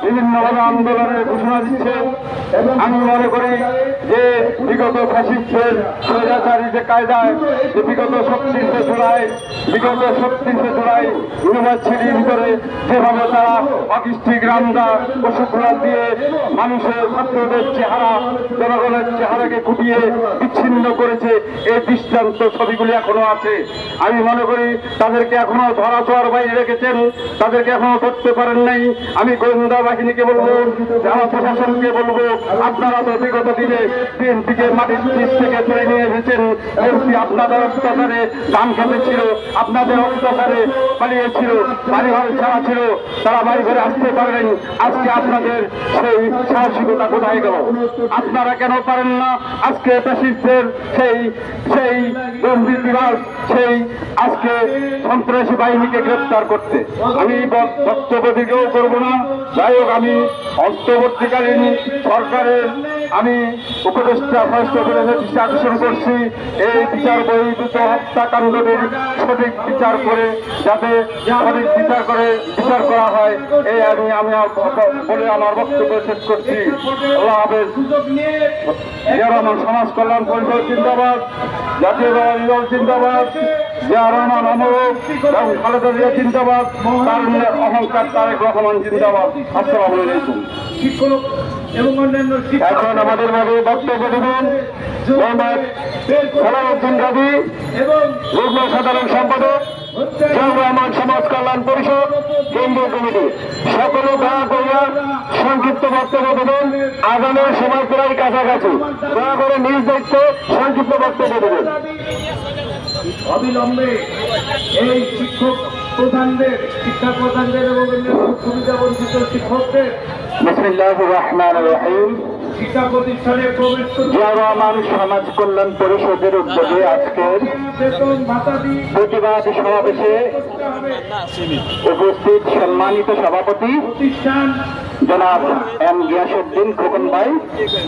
বিভিন্নভাবে আন্দোলনের ঘোষণা দিচ্ছে। আমি মনে করি যে বিগত ফ্যাসিস্টের স্বৈরাচারী যে কায়দায় যে বিগত 36 জুলাই ইউনিভার্সিটির ভিতরে যেভাবে তারা অকিষ্টিক রামদা পশুখোলা দিয়ে মানুষের ছাত্রদের চেহারা জনগণের চেহারাকে কুটিয়ে বিচ্ছিন্ন করেছে, এই দৃষ্টান্ত ছবিগুলি এখনো আছে। আমি মনে করি তাদেরকে এখনো ধরা ছোঁয়ার বাইরে রেখেছেন, তাদেরকে এখনো ধরতে পারেন নাই। আমি গোয়েন্দা বাহিনীকে বলবো, যারা প্রশাসনকে বলবো, আপনারা তো বিগত দিনে বিএনপিকে মাটির নিচ থেকে তুলে নিয়ে এসেছেন। বিএনপি আপনাদের অত্যাচারে ধান খেতে ছিল, আপনাদের অত্যাচারে পালিয়েছিল, বাড়িঘর ছাড়া ছিল, তারা বাড়ি ঘরে আসতে পারেন। আজকে আপনাদের সেই সাহসিকতা কোথায় গেল? আপনারা কেন পারেন না আজকে ফ্যাসিস্টের সেই দুর্নীতিবাজ সেই আজকে সন্ত্রাসী বাহিনীকে গ্রেপ্তার করতে? আমি বক্তব্য দিকেও করবো না। যাই হোক, আমি অন্তর্বর্তীকালীন সরকারের আমি উপদেষ্টা স্বরাষ্ট্র দৃষ্টি আকর্ষণ করছি, এই বিচার বহির্ভূত হত্যাকাণ্ডটির সঠিক বিচার করে যাতে সঠিক বিচার করা হয়, এই আমি বলে আমার বক্তব্য শেষ করছি। আল্লাহ হাফেজ। জিয়া রহমান সমাজ কল্যাণ পরিষদ জিন্দাবাদ, জাতীয় দল জিন্দাবাদ, জিয়া রহমান অমর এবং খালেদা জিয়া জিন্দাবাদ, তার অহংকার তারেক রহমান জিন্দাবাদ। আসসালামু আলাইকুম। শিক্ষক এবং অন্যান্য এখন আমাদের মাঝে বক্তব্য দেবেন মোহাম্মদ সালাউদ্দিন রাজি, এবং যুগ্ম সাধারণ সম্পাদক, জিয়া রহমান সমাজ কল্যাণ পরিষদ কেন্দ্রীয় কমিটি। সকলে দয়া করিয়া সংক্ষিপ্ত বক্তব্য দেবেন। আগামের সময় প্রায় কাছাকাছি, দয়া করে নিজ দায়িত্ব সংক্ষিপ্ত বক্তব্য দেবেন। অবিলম্বে এই শিক্ষা প্রধানদের এবং অন্যান্য সুবিধা বঞ্চিত শিক্ষকদের বিসমিল্লাহির রহমানির রহিম। শিক্ষা প্রতিষ্ঠানে প্রবেশ করতে জিয়া রহমান সমাজ কল্যাণ পরিষদের উদ্যোগে আজকের বেতন ভাতা দিয়ে প্রতিবাদ সমাবেশে করতে হবে। উপস্থিত সম্মানিত সভাপতি প্রতিষ্ঠান জনাব এম গিয়াসউদ্দিন খোকন ভাই,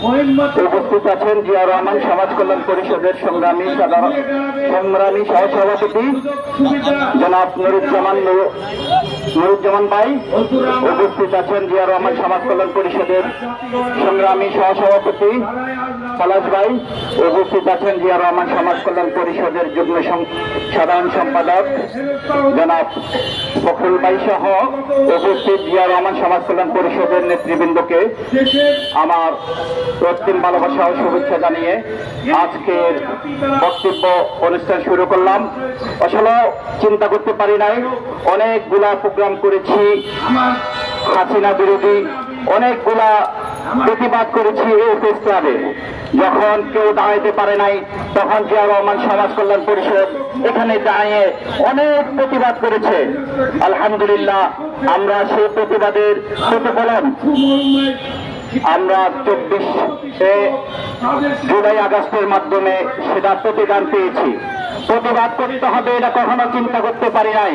মোহাম্মদ উপস্থিত আছেন জিয়া রহমান সমাজ কল্যাণ পরিষদের সংগ্রামী সহসভাপতি সুবিধা জনাব নুরুজ্জামান ভাই, উপস্থিত আছেন জিয়া রহমান সমাজ কল্যাণ পরিষদের সংগ্রামী সহসভাপতি পলাশ ভাই, উপস্থিত আছেন জিয়া রহমান সমাজ কল্যাণ পরিষদের যুগ্ম সাধারণ সম্পাদক জনাব ফখরুল ভাই সহ উপস্থিত জিয়া রহমান সমাজ কল্যাণ পরিষদের নেতৃবৃন্দকে আমার রক্তিম ভালোবাসা ও শুভেচ্ছা জানিয়ে আজকের বক্তব্য অনুষ্ঠান শুরু করলাম। আসলে চিন্তা করতে পারি নাই, অনেকগুলা প্রোগ্রাম করেছি, হাসিনা বিরোধী অনেকগুলা প্রতিবাদ করেছি এই প্রেস ক্লাবে। যখন কেউ দাঁড়াইতে পারে নাই তখন জিয়া রহমান সমাজ কল্যাণ পরিষদ এখানে দাঁড়িয়ে অনেক প্রতিবাদ করেছে। আলহামদুলিল্লাহ আমরা সেই প্রতিবাদের প্রতিফলন আমরা 24 জুলাই আগস্টের মাধ্যমে সেটা প্রতিদান পেয়েছি। প্রতিবাদ করতে হবে এটা কখনো চিন্তা করতে পারি নাই।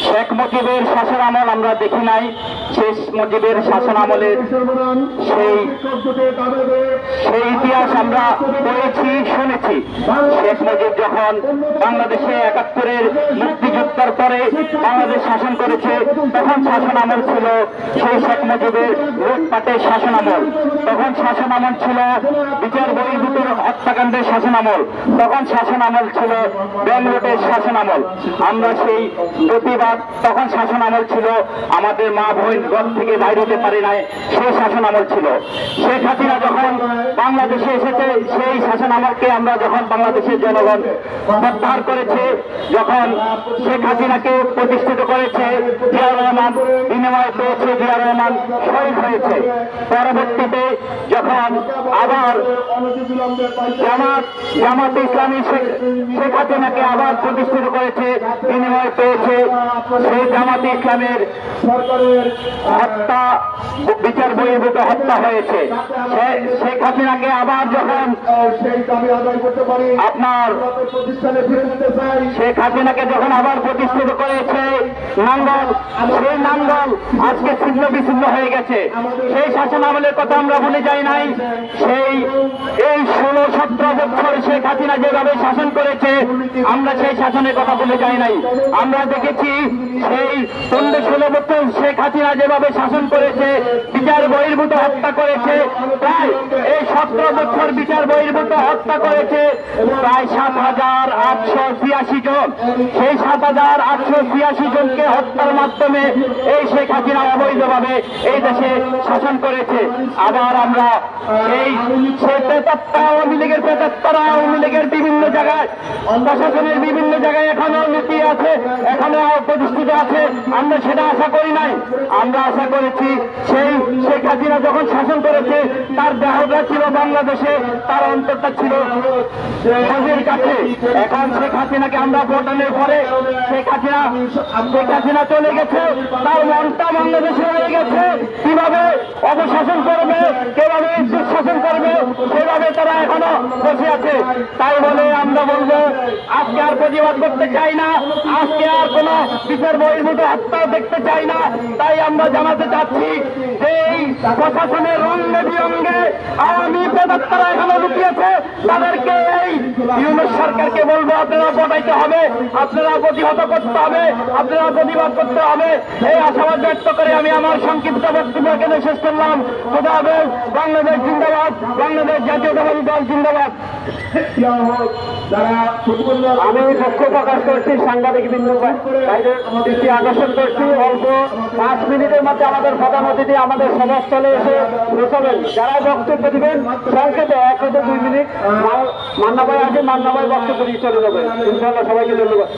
শেখ মুজিবের শাসন আমল আমরা দেখি নাই, শেখ মুজিবের শাসন আমলের সেই ইতিহাস আমরা পড়েছি, শুনেছি। শেখ মুজিব যখন বাংলাদেশে 71-এর মুক্তিযুদ্ধের পরে বাংলাদেশ শাসন করেছে তখন শাসন আমল ছিল সেই শেখ মুজিবের লুটপাটের শাসন আমল, তখন শাসন আমল ছিল বিচার বহির্ভূত হত্যাকাণ্ডের শাসন আমল, তখন শাসন আমল ছিল ব্যাংলোটের শাসন আমল। আমরা সেই প্রতিবাদ তখন শাসন আমল ছিল, আমাদের মা বোন ঘর থেকে বাইরে হতে পারে নাই, সেই শাসন আমল ছিল। শেখ হাসিনা যখন বাংলাদেশে এসেছে সেই শাসন আমলকে আমরা যখন বাংলাদেশের জনগণ প্রত্যাহার করেছে, যখন শেখ হাসিনাকে প্রতিষ্ঠিত করেছে জিয়া রহমান, বিনিময় পেয়েছে জিয়া রহমান শহীদ হয়েছে। পরবর্তীতে যখন আবার জামাত ইসলামী শেখ হাসিনাকে আবার প্রতিষ্ঠিত করেছে, বিনিময় পেয়েছে সেই জামাতে ইসলামের হত্যা, বিচার বহির্ভূত হত্যা হয়েছে। শেখ হাসিনাকে আবার যখন আপনার শেখ হাসিনাকে যখন আবার প্রতিষ্ঠিত করেছে নাঙ্গল, সেই নাঙ্গল আজকে ছিন্ন বিচ্ছিন্ন হয়ে গেছে। সেই শাসন আমলের কথা আমরা ভুলে যাই নাই। এই 16-17 বছর শেখ হাসিনা যেভাবে শাসন করেছে আমরা সেই শাসনের কথা ভুলে যাই নাই। আমরা দেখেছি সেই 15-16 বছর শেখ হাসিনা যেভাবে শাসন করেছে, বিচার বহির্ভূত হত্যা করেছে, প্রায় এই 17 বছর বিচার বহির্ভূত হত্যা করেছে প্রায় 7,886 জন। সেই 7,886 জনকে হত্যার মাধ্যমে এই শেখ হাসিনা অবৈধভাবে এই দেশে শাসন করেছে। আবার আমরা এই আওয়ামী লীগের প্রেতাত্মারা আওয়ামী লীগের বিভিন্ন জায়গায়, প্রশাসনের বিভিন্ন জায়গায় এখনো লুকিয়ে আছে, এখনো প্রতিষ্ঠিত আছে। আমরা সেটা আশা করি নাই, আমরা আশা করেছি সেই শেখ হাসিনা যখন শাসন করেছে তার দেহটা ছিল বাংলাদেশে, তার অন্তরটা ছিল দেশের কাছে। এখন শেখ হাসিনাকে আমরা ভোটানের পরে শেখ হাসিনা চলে গেছে, তার মনটা বাংলাদেশে হয়ে গেছে। কিভাবে অপশাসন করবে, কিভাবে দুঃশাসন করবে, সেভাবে তারা এখনো বসে আছে। তাই বলে আমরা বলবো আজকে আর প্রতিবাদ করতে চাই না, আজকে আর কোন বিচার বহির্ভূত হত্যা দেখতে চাই না। তাই আমরা জানাতে চাচ্ছি যে এই প্রশাসনের রঙে বিরঙ্গে আওয়ামী প্রেতাত্মারা এখনো লুকিয়েছে, তাদেরকে এই ইউনিট সরকারকে বলবো আপনারা পটাইতে হবে, আপনারা প্রতিহত করতে হবে, আপনারা প্রতিবাদ করতে হবে। এই আশাবাদ ব্যক্ত করে আমি আমার সংক্ষিপ্ত বক্তব্য এখানে শেষ করলাম। খোদা হাফেজ। বাংলাদেশ জিন্দাবাদ, বাংলাদেশ জাতীয়তাবাদী দল জিন্দাবাদ। আমি দুঃখ প্রকাশ করছি, সাংবাদিক বিন্দু ভাইদের দৃষ্টি আকর্ষণ করছি। অল্প 5 মিনিটের মধ্যে আমাদের প্রধান অতিথি আমাদের সভাস্থলে এসে বসবেন। যারা বক্তব্য দিবেন সংক্ষেপে 1 থেকে 2 মিনিট, মান্না ভাই আসে, মান্না ভাই বক্তব্য দিয়ে চলে যাবে। ইনশাআল্লাহ সবাইকে ধন্যবাদ।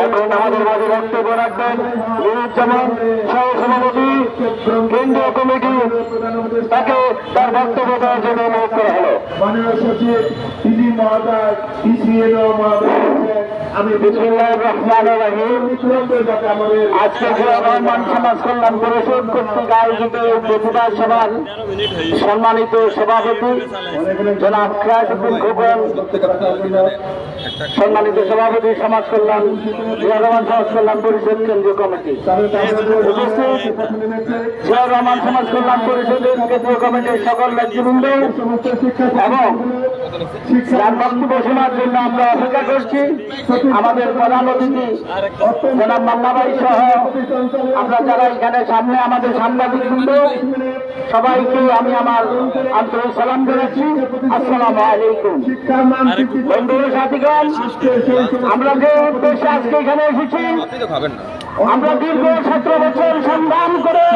এখন আমাদের মাঝে বক্তব্য রাখবেন নুরুজ্জামান সহ-সভাপতি কেন্দ্রীয় কমিটি, তাকে তার বক্তব্য দেওয়ার জন্য অনুরোধ করা হলো। মাননীয় সচিব ইডি মহোদয়, ইসিএনও মহোদয়, আমি বিসমিল্লাহির রহমানির রহিম। আজকে জিয়া রহমান সমাজ কল্যাণ পরিষদ কর্তৃক আয়োজিত প্রতিবাদ সভার সম্মানিত সভাপতি জনাব খিয়াসউদ্দিন খোকন, সম্মানিত সভাপতি সমাজ কল্যাণ জিয়া রহমান সমাজ কল্যাণ পরিষদ কেন্দ্রীয় কমিটি, উপস্থিত জিয়া রহমান সমাজ কল্যাণ পরিষদের কেন্দ্রীয় কমিটির সকল নেতৃবৃন্দ এবং যার বক্তব্য শোনার জন্য আমরা অপেক্ষা করছি। আমাদের প্রধান অতিথি জনাব মাল্লা ভাই সহ আমরা যারা এখানে সামনে আমাদের সাংবাদিক বৃন্দ সবাইকে আমি আমার আন্তরিক সালাম জানাচ্ছি। আসসালামু আলাইকুম। বন্ধু সাথীগণ, আমরা যে উদ্দেশ্যে আজকে এখানে এসেছি, আমরা দীর্ঘ 17 বছর সংগ্রাম করে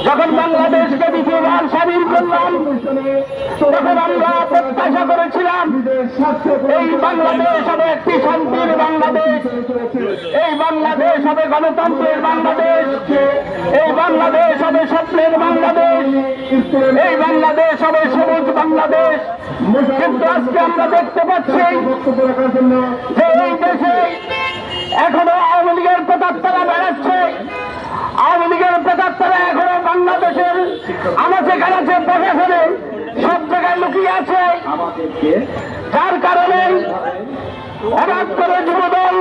যখন বাংলাদেশকে দ্বিতীয়বার স্বাধীন করলাম, তখন আমরা প্রত্যাশা করেছিলাম এই বাংলাদেশ হবে একটি শান্তির বাংলাদেশ, এই বাংলাদেশ হবে গণতন্ত্রের বাংলাদেশ, এই বাংলাদেশ হবে স্বপ্নের বাংলাদেশ, এই বাংলাদেশ হবে সবুজ বাংলাদেশ। কিন্তু আজকে আমরা দেখতে পাচ্ছি যে এই দেশে এখনো আওয়ামী লীগের প্রেতাত্মারা বেড়াচ্ছে। আওয়ামী লীগের প্রেতাত্মারা এখনো বাংলাদেশের আনাচে কানাচে প্রশাসনে সব জায়গায় লুকিয়ে আছে, যার কারণে হঠাৎ করে যুবদল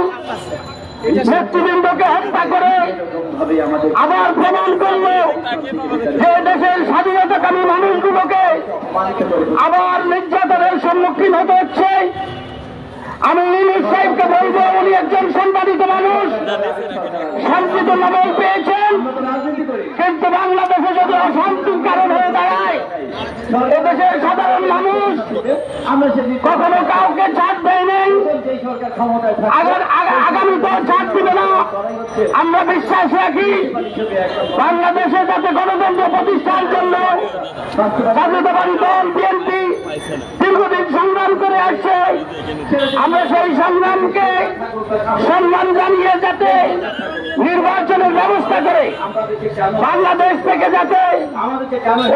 নেতৃবৃন্দকে হত্যা করে আবার প্রমাণ করলো যে দেশের স্বাধীনতাকামী মানুষগুলোকে আবার নির্যাতনের সম্মুখীন হতে হচ্ছে। আমি ইউনূস সাহেবকে বলবো, উনি একজন সম্মানিত মানুষ, শান্তিতে নোবেল পেয়েছেন, কিন্তু বাংলাদেশে যদি অশান্তির কারণ হয়ে দাঁড়ায়, এদেশের সাধারণ মানুষ কখনো কাউকে ছাড় দেয় নাই, আগামীতেও ছাড় দিবে না। আমরা বিশ্বাস রাখি বাংলাদেশে যাতে গণতন্ত্র প্রতিষ্ঠার জন্য জাতীয়তাবাদী দল বিএনপি দীর্ঘদিন সংগ্রাম করে আসছে। আমরা সেই সংগ্রামকে সম্মান জানিয়ে যাতে নির্বাচনের ব্যবস্থা করে বাংলাদেশ থেকে যাতে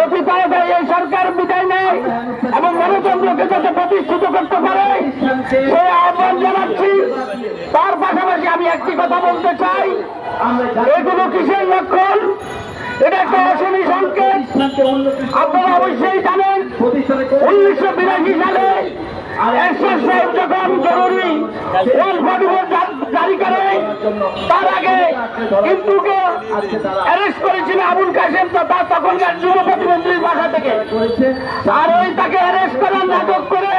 অতি তাড়াতাড়ি এই সরকার বিদায় নেয় এবং গণতন্ত্রকে যাতে প্রতিষ্ঠিত করতে পারে সেই আহ্বান জানাচ্ছি। তার পাশাপাশি আমি একটি কথা বলতে চাই, এগুলো কিসের লক্ষণ? এটা একটা অশনি সংকেত। আপনারা অবশ্যই জানেন 1982 সালে এরশাদ সাহেব যখন জরুরি জারি করে, তার আগে কিন্তু অ্যারেস্ট করেছিল আবুল কাসেম, তার তখনকার যুব প্রতিমন্ত্রীর বাসা থেকে। আর ওই তাকে অ্যারেস্ট করার নাটক করে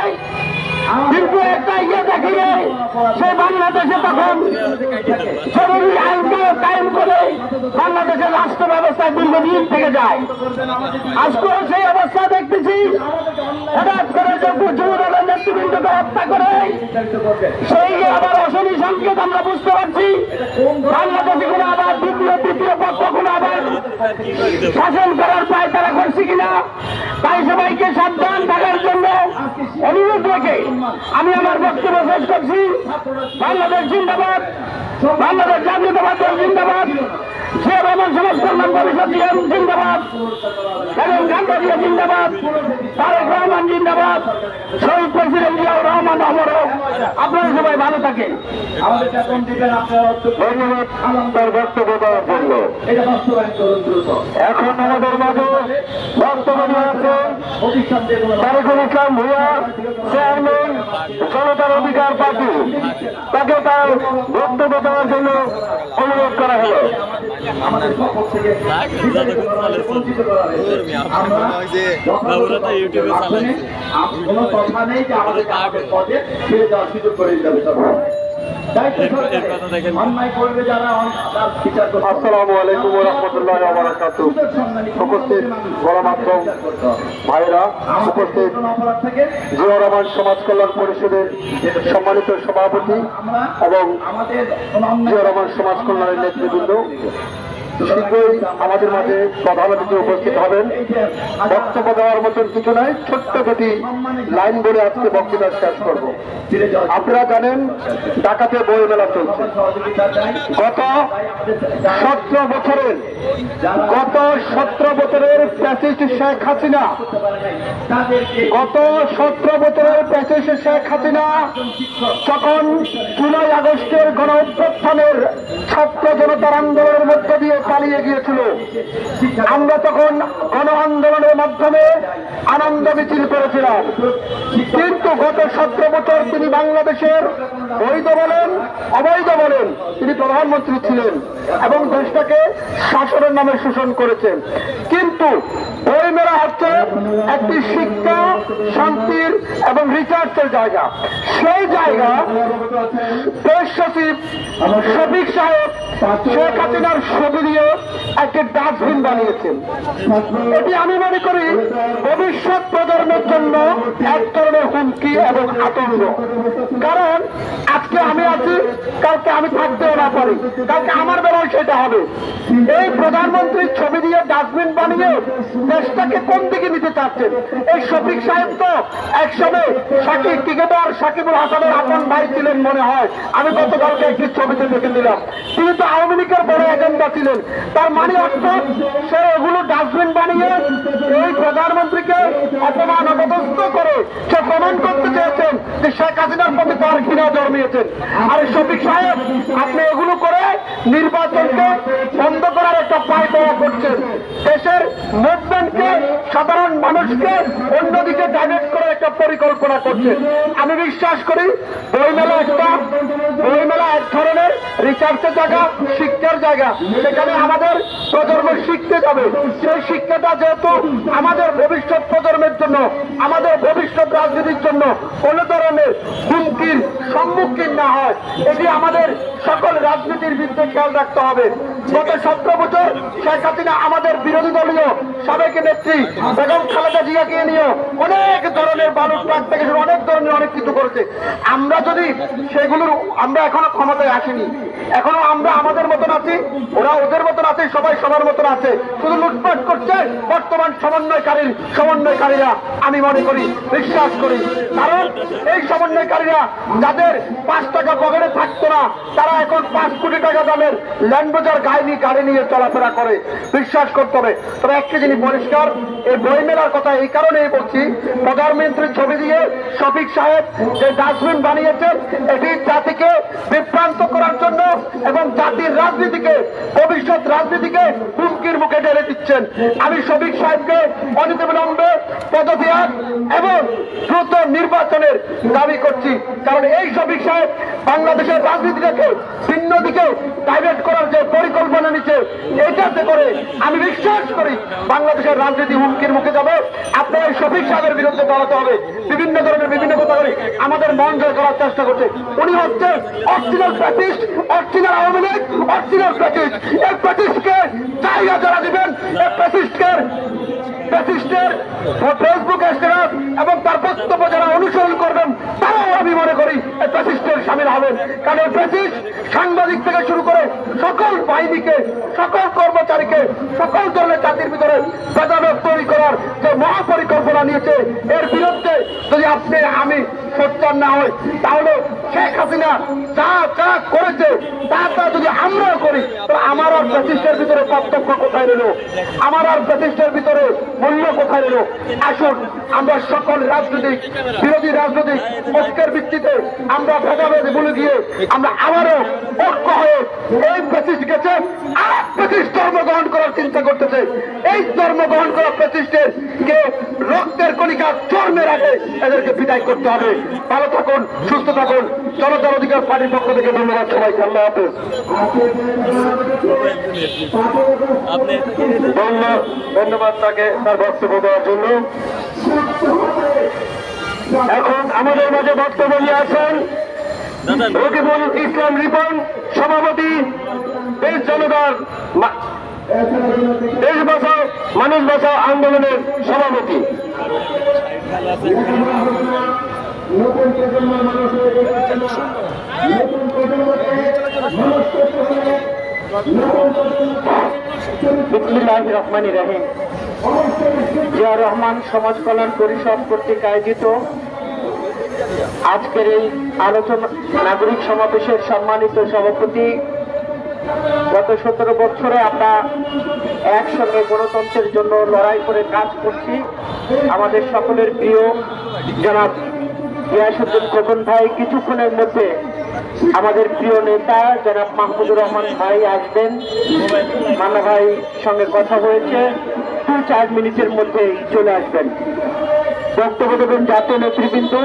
কিন্তু একটা দেখিয়ে সে বাংলাদেশে তখন জরুরি আইনকে কায়েম করে বাংলাদেশের রাষ্ট্র ব্যবস্থায় দীর্ঘদিন থেকে যায়। আজকেও সেই অবস্থা দেখতেছি। হঠাৎ করে যুবদলের নেতৃবৃন্দকে হত্যা করে সেই আবার অশনি সংকেত আমরা বুঝতে পারছি। বাংলাদেশে কোনো আবার দ্বিতীয় পক্ষ কোনো আবার শাসন করার পায় তারা করছে কিনা, তাই সবাইকে সাবধান থাকার জন্য অনুরোধ রেখে আমি আমার বক্তব্য শেষ করছি। বাংলাদেশ জিন্দাবাদ, বাংলাদেশ জাতীয়তাবাদ দল জিন্দাবাদ, জিয়া রহমান সমাজ কল্যাণ পরিষদ জিন্দাবাদ, এবং গান্ধী জিন্দাবাদ, তারেক রহমান জিন্দাবাদ, শহীদ প্রেসিডেন্ট জিয়াউর রহমান অমর হোক। আপনারা সবাই ভালো থাকেন। ধন্যবাদ বক্তব্য দেওয়ার জন্য। এখন আমাদের মাঝে বক্তব্য নিয়ে আছে তারেকুল ইসলাম ভূঁইয়া, চেয়ারম্যান জনতার অধিকার পার্টি। তাকে তার বক্তব্য দেওয়ার জন্য অনুরোধ করা হলো। ইউটিউবে চালাইছে কোনো কথা নেই যে আমাদের পদে ফিরে যাওয়ার সুযোগ করে দিতে হবে। আসসালামু আলাইকুম ওয়া রাহমাতুল্লাহি ওয়া বারাকাতুহু। উপস্থিত গণমাধ্যম ভাইরা, উপস্থিত জিয়া রহমান সমাজ কল্যাণ পরিষদের সম্মানিত সভাপতি এবং জিয়া রহমান সমাজ কল্যাণের নেতৃবৃন্দ, শীঘ্রই আমাদের মাঝে প্রধান অতিথি উপস্থিত হবেন। বক্তব্য দেওয়ার মতন কিছু নাই, ছোট্ট দুটি লাইন বলে আজকে বক্তৃতা শেষ করব। আপনারা জানেন ঢাকাতে বই মেলা চলছে। গত 17 বছরের ফ্যাসিস্ট শেখ হাসিনা, যখন জুলাই আগস্টের গণ অভ্যুত্থানের ছাত্র জনতার আন্দোলনের মধ্য দিয়ে পালিয়ে গিয়েছিল, আমরা তখন গণ আন্দোলনের মাধ্যমে আনন্দ মিছিল করেছিলাম। কিন্তু গত 17 বছর তিনি বাংলাদেশের বৈধ বলেন অবৈধ বলেন তিনি প্রধানমন্ত্রী ছিলেন এবং দেশটাকে শাসনের নামে শোষণ করেছেন। কিন্তু বই বইমেলা হচ্ছে একটি শিক্ষা, শান্তির এবং রিসার্চের জায়গা। সেই জায়গা দেশ সচিব শফিক সাহেব শেখ হাসিনার ছবি দিয়ে একটি ডাস্টবিন বানিয়েছেন। এটি আমি মনে করি ভবিষ্যৎ প্রজন্মের জন্য এক ধরনের হুমকি এবং আতঙ্ক। কারণ আজকে আমি আছি, কালকে আমি থাকতেও না পারি, কালকে আমার বেলায় সেটা হবে। এই প্রধানমন্ত্রীর ছবি দিয়ে ডাস্টবিন বানিয়ে দেশটাকে কোন দিকে নিতে চাচ্ছেন? এই শফিক সাহেব তো একসময় সাকিবুল হাসানের আপন ভাই ছিলেন মনে হয়, আমি গতকালকে একটি ছবিতে দেখে দিলাম। তিনি তো আওয়ামী লীগের বড় এজেন্ডা ছিলেন। তার মানে অর্থাৎ সে এগুলো ডাস্টবিন বানিয়ে এই প্রধানমন্ত্রীকে অপমান অপদস্থ করে সে প্রমাণ করতে চেয়েছেন যে শেখ হাসিনার প্রতি তার ঘৃণা জন্মিয়েছেন। আর শফিক সাহেব, আপনি এগুলো করে নির্বাচনকে বন্ধ করার একটা পায় পাওয়া করছেন। দেশের মুভমেন্টকে, সাধারণ মানুষকে অন্যদিকে ডাইভার্ট করার একটা পরিকল্পনা করছেন। আমি বিশ্বাস করি বইমেলা এক ধরনের রিসার্চের জায়গা, শিক্ষার জায়গা। সেখানে আমাদের প্রজন্ম শিখতে যাবে। সেই শিক্ষাটা যেহেতু আমাদের ভবিষ্যৎ প্রজন্মের জন্য, আমাদের ভবিষ্যৎ রাজনীতির জন্য কোন ধরনের হুমকির সম্মুখীন না হয়, এটি আমাদের সকল রাজনীতির বিরুদ্ধে খেয়াল রাখতে হবে। গত 17 বছর শেখ হাসিনা আমাদের বিরোধী দলীয় সাবেক নেত্রী বেগম খালেদা জিয়াকে নিয়ে অনেক ধরনের বালুর ট্রাক থেকে শুরু অনেক ধরনের অনেক কিছু করেছে। আমরা যদি সেগুলোর, আমরা এখনো ক্ষমতায় আসিনি, এখনো আমরা আমাদের মতন আছি, ওরা ওদের মতন আছে, সবাই সবার মতন আছে, শুধু লুটপাট করছে বর্তমান সমন্বয়কারীরা। আমি মনে করি, বিশ্বাস করি, কারণ এই সমন্বয়কারীরা যাদের 5 টাকা পকেটে থাকতো না, তারা এখন 5 কোটি টাকা দামের ল্যান্ডবোজার গাড়ি নিয়ে চলাফেরা করে। বিশ্বাস করতে হবে। তবে একটা জিনিস পরিষ্কার, এই বইমেলার কথা এই কারণেই বলছি, প্রধানমন্ত্রীর ছবি দিয়ে শফিক সাহেব যে ডাস্টবিন বানিয়েছেন, এটি জাতিকে বিভ্রান্ত করার জন্য এবং জাতির রাজনীতিকে, ভবিষ্যৎ রাজনীতিকে হুমকির মুখে ঢেলে দিচ্ছেন। আমি শফিক সাহেবকে অনতিবিলম্বে পদত্যাগ এবং দ্রুত নির্বাচনের দাবি করছি। কারণ এই শফিক সাহেব বাংলাদেশের রাজনীতিটাকে ভিন্ন দিকে ডাইভার্ট করার যে পরিকল্পনা নিচ্ছে, এটাতে করে আমি বিশ্বাস করি বাংলাদেশের রাজনীতি হুমকির মুখে যাবে। আপনার এই শফিক সাহেবের বিরুদ্ধে দাঁড়াতে হবে। বিভিন্ন ধরনের বিভিন্ন কথা বলে আমাদের মন জয় করার চেষ্টা করছে। উনি হচ্ছে অরিজিনাল প্যাটিস্ট, অরিজিনাল আওয়ামী লীগ, অরিজিনাল প্যাটিস্ট। এই প্যাটিস্টকে জায়গা যারা দিবেন, এই প্যাটিস্টের ফেসবুক, ইনস্টাগ্রাম এবং তার বক্তব্য যারা অনুসরণ করবেন, তারাও আমি মনে করি এই প্যাটিস্টের সামিল হবেন। কারণ এই প্যাটিস্ট সাংবাদিক থেকে শুরু করে সকল বাহিনীকে, সকল কর্মচারীকে, সকল ধরনের জাতির ভিতরে ভেদাভেদ তৈরি করার যে মহাপরিকল্পনা নিয়েছে, এর বিরুদ্ধে যদি আপনি আমি সোচ্চার না হই, তাহলে শেখ হাসিনা যা করেছে তা যদি আমরাও করি, তো আমার আর প্যাটিস্টের ভিতরে পার্থক্য কোথায় রইল? আমার আর প্যাটিস্টের ভিতরে মূল্য কোথায় রইল? আসুন আমরা সকল রাজনৈতিক, বিরোধী রাজনৈতিক ঐক্যের ভিত্তিতে আমরা ভেদাভেদ ভুলে গিয়ে আমরা আবারও ঐক্য হয়ে, এই প্যাটিস্ট গেছে আর প্যাটিস্ট ধর্ম গ্রহণ করার চিন্তা করতেছে, এই ধর্ম গ্রহণ করা প্যাটিস্টের কে রক্তের কণিকা চর্মের আগে এদেরকে বিদায় করতে হবে। ভালো থাকুন, সুস্থ থাকুন। জনতার অধিকার পার্টির পক্ষ থেকে ধন্যবাদ সবাইকে। আল্লাহ হাফেজ। ধন্যবাদ তাকে তার বক্তব্য দেওয়ার জন্য। এখন আমাদের মাঝে বক্তব্য নিয়ে আছেন রকিবুল ইসলাম রিপন, সভাপতি দেশ জনতার দেশ বাঁচাও মানুষ বাঁচাও আন্দোলনের সভাপতি। নতুন প্রজন্মের মানুষ নতুন প্রজন্মকে বিসমিল্লাহির রহমানির রহিম। জিয়া রহমান সমাজ কল্যাণ পরিষদ কর্তৃক আয়োজিত আজকের এই আলোচনা নাগরিক সমাবেশের সম্মানিত সভাপতি, গত 17 বছরে আমরা একসঙ্গে গণতন্ত্রের জন্য লড়াই করে কাজ করছি। আমাদের সকলের প্রিয় জনাব গিয়াসউদ্দিন খোকন ভাই কিছুক্ষণের মধ্যে আমাদের প্রিয় নেতা জনাব মাহমুদুর রহমান ভাই আসবেন। মান্না ভাই সঙ্গে কথা হয়েছে, 2-4 মিনিটের মধ্যেই চলে আসবেন। বক্তব্য দেবেন জাতীয় নেতৃবৃন্দ।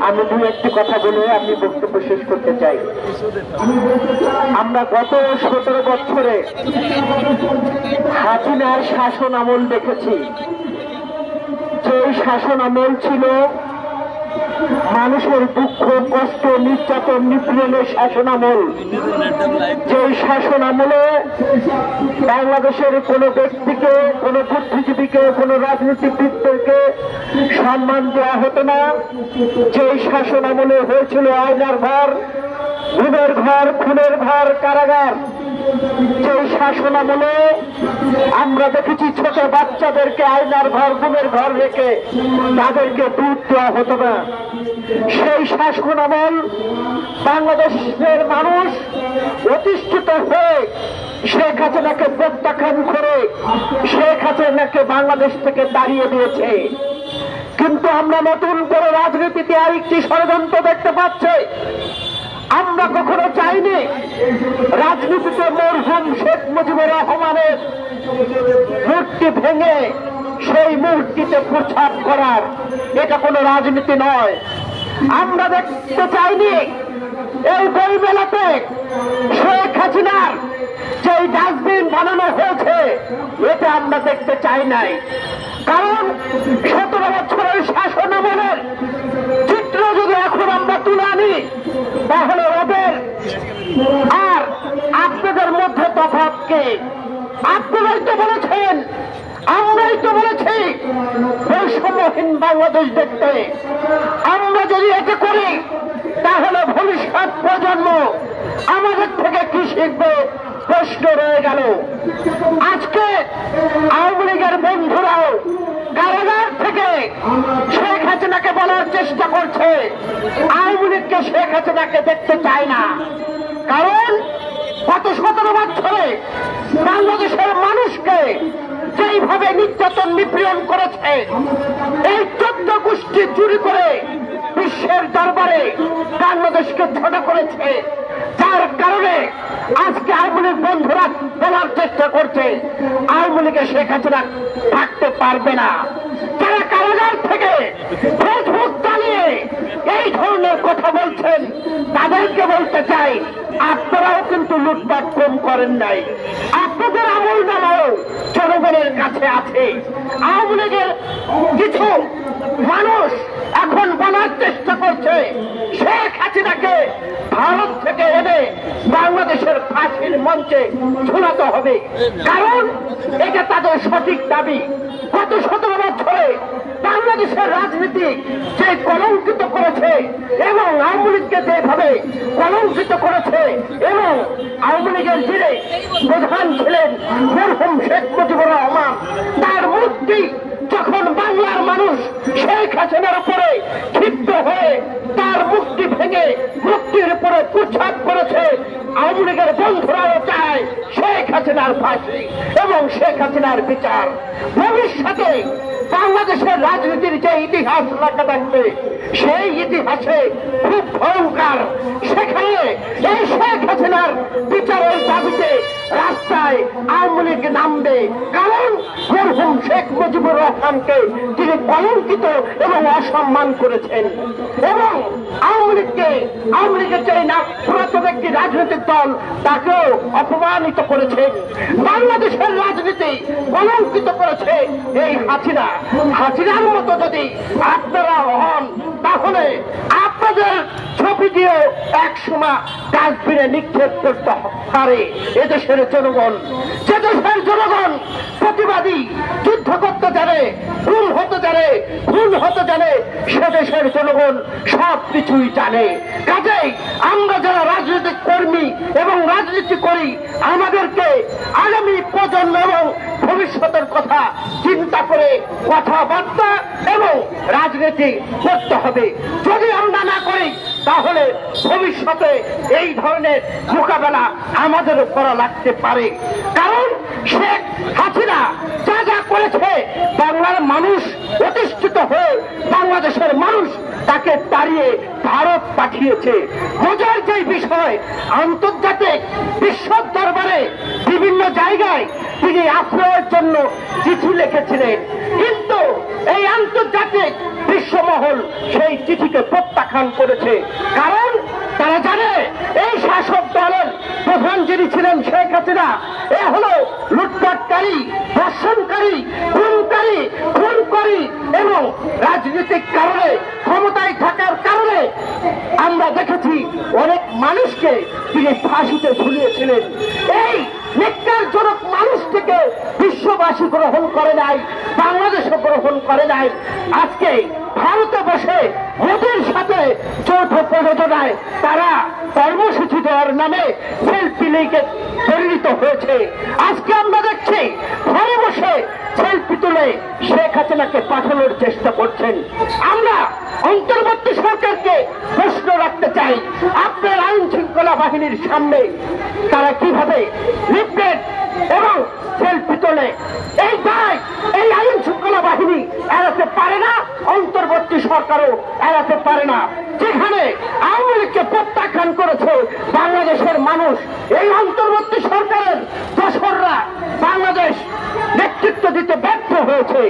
আমি 2-1টি কথা বলে আমি বক্তব্য শেষ করতে চাই। আমরা গত 17 বছরে হাসিনার শাসন আমল দেখেছি। যে শাসন আমল ছিল মানুষের দুঃখ কষ্ট নির্যাতন নিপীড়নের শাসন আমল, যে শাসন আমলে বাংলাদেশের কোনো ব্যক্তিকে, কোনো বুদ্ধিজীবীকে, কোনো রাজনীতিবিদদেরকে সম্মান দেওয়া হতো না। যে শাসন আমলে হয়েছিল আয়নার ঘর, গুমের ঘর, খুনের ঘর, কারাগার। যে শাসন আমলে আমরা দেখেছি ছোট বাচ্চাদেরকে আয়নার ঘর, গুমের ঘর রেখে তাদেরকে দুধ দেওয়া হতো না। সেই শাসন আমল বাংলাদেশের মানুষ প্রতিষ্ঠিত হয়ে শেখ হাসিনাকে প্রত্যাখ্যান করে শেখ হাসিনাকে বাংলাদেশ থেকে তাড়িয়ে দিয়েছে। কিন্তু আমরা নতুন করে রাজনীতিতে আরেকটি ষড়যন্ত্র দেখতে পাচ্ছি। আমরা কখনো চাইনি রাজনীতিতে মরহুম শেখ মুজিবুর রহমানের মূর্তি ভেঙে সেই মূর্তিতে প্রচার করার, এটা কোনো রাজনীতি নয়। আমরা দেখতে চাইনি এই বইমেলাতে শেখ হাসিনার যে ডাস্টবিন বানানো হয়েছে, এটা আমরা দেখতে চাই নাই। কারণ 17 বছরের শাসন আমলের চিত্র যদি এখন আমরা তুলে আনি, তাহলে ওদের আর আপনাদের মধ্যে তফাৎ কি? আপনারাই তো বলেছেন, আমরাই তো বলেছি বৈষম্যহীন বাংলাদেশ দেখতে। আমরা যদি এটা করি, তাহলে ভবিষ্যৎ প্রজন্ম আমাদের থেকে কি শিখবে? প্রশ্ন রয়ে গেল। আজকে আওয়ামী লীগের বন্ধুরাও কারাগার থেকে শেখ হাসিনাকে বলার চেষ্টা করছে আওয়ামী লীগকে শেখ হাসিনাকে দেখতে চায় না। কারণ গত 17 বছরে বাংলাদেশের মানুষকে যেইভাবে নির্যাতন নিপীড়ন করেছে, এই 14 গোষ্ঠী চুরি করে বিশ্বের দরবারে বাংলাদেশকে ছোট করেছে, যার কারণে আজকে আওয়ামী লীগ বন্ধুরা বলার চেষ্টা করছে আওয়ামী লীগে শেখ হাসিনা থাকতে পারবে না। যারা কারাগার থেকে ফেসবুক চালিয়ে এই ধরনের কথা বলছেন, তাদেরকে বলতে চাই, আপনারাও কিন্তু লুটপাট কম করেন নাই। আপনাদের আমল নামাও জনগণের কাছে আছে। আওয়ামী লীগের কিছু মানুষ এখন বলার চেষ্টা করছে শেখ হাসিনাকে ভারত থেকে এনে বাংলাদেশের ফাঁসির মঞ্চে ঝুলাতে হবে, কারণ এটা তাদের সঠিক দাবি। গত 17 বছরে বাংলাদেশের রাজনীতি যে কলঙ্কিত করেছে এবং আওয়ামী লীগকে যেভাবে কলঙ্কিত করেছে, এবং আওয়ামী লীগের যিনি প্রধান ছিলেন মরহুম শেখ মুজিবুর রহমান, তার মূর্তি যখন বাংলার মানুষ শেখ হাসিনার উপরে ক্ষিপ্ত হয়ে তার মুক্তি ভেঙে মুক্তির উপরে প্রচার করেছে, আওয়ামী লীগের বন্ধুরাও চায় শেখ হাসিনার ফাঁসি এবং শেখ হাসিনার বিচার। ভবিষ্যতে বাংলাদেশের রাজনীতির যে ইতিহাস লেখা থাকবে, সেই ইতিহাসে খুব ভয়ঙ্কর। সেখানে এই শেখ হাসিনার বিচারের দাবিতে রাস্তায় আওয়ামী লীগ নামবে, কারণ মরহুম শেখ মুজিবুর রহমানকে তিনি কলঙ্কিত এবং অসম্মান করেছেন, এবং আওয়ামী লীগের যে পুরাতন একটি রাজনৈতিক দল, তাকেও অপমানিত করেছে। বাংলাদেশের রাজনীতি কলঙ্কিত করেছে এই হাসিনার মতো যদি আপনারা হন, তাহলে আপনাদের ছবি দিয়ে একসময় ডাস্টবিনে নিক্ষেপ করতে পারে এদেশের জনগণ। যে দেশের জনগণ প্রতিবাদী, যুদ্ধ করতে জানে, খুন হতে জানে, খুন হতে জানে, সে দেশের জনগণ সব কিছুই জানে। কাজেই আমরা যারা রাজনৈতিক কর্মী এবং রাজনীতি করি, আমাদেরকে আগামী প্রজন্ম এবং ভবিষ্যতের কথা চিন্তা করে কথাবার্তা এবং রাজনীতি করতে হবে। যদি আমরা না করি, তাহলে ভবিষ্যতে এই ধরনের মোকাবেলা আমাদের করা লাগতে পারে। কারণ শেখ হাসিনা যা যা করেছে, বাংলার মানুষ প্রতিষ্ঠিত হয়ে বাংলাদেশের মানুষ তাকে তাড়িয়ে ভারত পাঠিয়েছে। মজার যে বিষয়, আন্তর্জাতিক বিশ্ব দরবারে বিভিন্ন জায়গায় তিনি আশ্রয়ের জন্য চিঠি লিখেছিলেন, কিন্তু এই আন্তর্জাতিক বিশ্বমহল সেই চিঠিকে প্রত্যাখ্যান করেছে। কারণ তারা জানে এই শাসক দলের প্রধান যিনি ছিলেন শেখ হাসিনা, এ হলো লুটপাটকারী, ধর্ষণকারী, খুনকারী, খুনকারী এবং রাজনৈতিক কারণে ক্ষমতায় থাকার কারণে আমরা দেখেছি অনেক মানুষকে তিনি ফাঁসিতে ঝুলিয়েছিলেন। এই নিকারজনক মানুষটিকে বিশ্ববাসী গ্রহণ করে নাই, বাংলাদেশও গ্রহণ করে নাই। আজকে ভারতে বসে মোদির সাথে যৌথ প্রযোজনায় তারা কর্মসূচি দেওয়ার নামে সেলফি লিগে পরিণত হয়েছে। আজকে আমরা দেখছি ঘরে বসে সেলফি তুলে শেখ হাসিনাকে পাঠানোর চেষ্টা করছেন। আমরা অন্তর্বর্তী সরকারকে প্রশ্ন রাখতে চাই, আপনার আইন শৃঙ্খলা বাহিনীর সামনে তারা কিভাবে লিফলেট এবং সেলফি তোলে? এই দায় এই আইন শৃঙ্খলা বাহিনী এড়াতে পারে না, অন্তর্বর্তী সরকারও এড়াতে পারে না। যেখানে আওয়ামী লীগকে প্রত্যাখ্যান করেছে বাংলাদেশের মানুষ, এই অন্তর্বর্তী সরকারের দোসররা বাংলাদেশ নেতৃত্ব দিতে ব্যর্থ হয়েছে।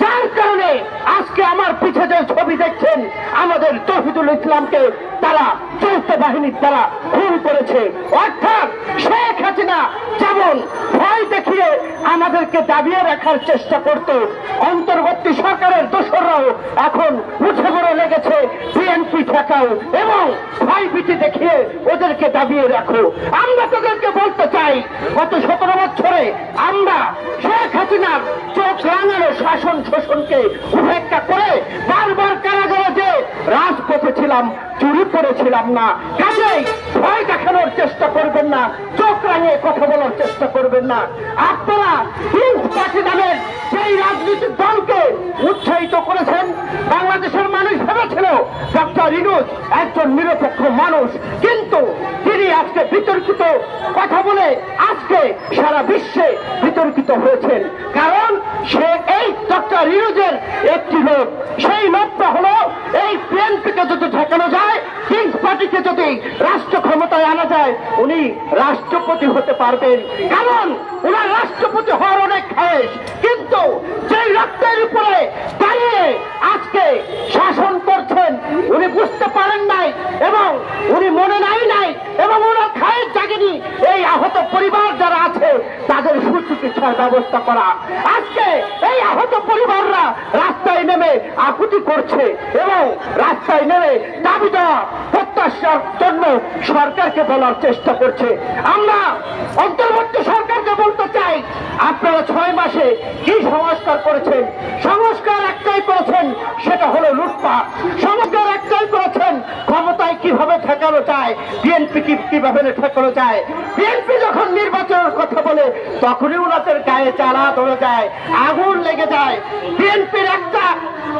যার কারণে আজকে আমার পিছে যে ছবি দেখছেন, আমাদের তৌহিদুল ইসলামকে তারা যৌথ বাহিনীর দ্বারা খুন করেছে। অর্থাৎ শেখ হাসিনা যেমন ভয় দেখিয়ে আমাদেরকে দাবিয়ে রাখার চেষ্টা করত, অন্তর্বর্তী সরকারের দোসররাও এখন উঠে পড়ে লেগেছে বিএনপি ঠেকাও এবং ভয়ভীতি দেখিয়ে ওদেরকে দাবিয়ে রাখো। আমরা তাদেরকে বলতে চাই, গত 17 বছরে আমরা শেখ হাসিনার চোখ রাঙানো শাসন শোষণকে উপেক্ষা করে বারবার কারাগারে যে রাজপথে ছিলাম, চুরি করেছিলাম না। কাজেই ভয় দেখানোর চেষ্টা করবেন না, চোখ রাঙিয়ে কথা বলার চেষ্টা করবেন না। আপনারা পার্টি নামের সেই রাজনৈতিক দলকে উৎসাহিত করেছেন। বাংলাদেশের মানুষ ভেবেছিল ডক্টর ইউনূস একজন নিরপেক্ষ মানুষ, কিন্তু তিনি আজকে বিতর্কিত কথা বলে আজকে সারা বিশ্বে বিতর্কিত হয়েছেন। কারণ সে এই ডক্টর ইউনূসের একটি লোক, সেই লোকটা হলো এই বিএনপিকে যদি ঠেকানো যায়, কিংস পার্টিকে যদি রাষ্ট্র ক্ষমতায় আনা যায়, উনি রাষ্ট্রপতি হতে পারবেন। কারণ উনার রাষ্ট্রপতি হওয়ার অনেক খায়েশ, কিন্তু যেই রক্তের উপরে দাঁড়িয়ে আজকে শাসন করছেন উনি বুঝতে পারেন নাই এবং উনি মনে নাই এবং ওনার খায়েশ জাগেনি এই আহত পরিবার যারা আছে তাদের সুচিকিৎসার ব্যবস্থা করা। আজকে এই আহত পরিবাররা রাস্তায় নেমে আকুতি করছে এবং রাস্তায় নেমে দাবি দেওয়া প্রত্যাশার জন্য সরকারকে বলার চেষ্টা করছে। আমরা অন্তর্বর্তী সরকারকে বলতে চাই, আপনারা 6 মাসে কি সংস্কার করেছেন? সংস্কার একটাই করেছেন, সেটা হলো লুটপাট। সংস্কার একটাই করেছেন, ক্ষমতায় কিভাবে ঠেকানো যায়, বিএনপি কিভাবে ঠেকানো যায়। বিএনপি যখন নির্বাচনের কথা বলে তখনই ওনাদের গায়ে চালা ধরে যায়, আগুন লেগে যায়। বিএনপির একটা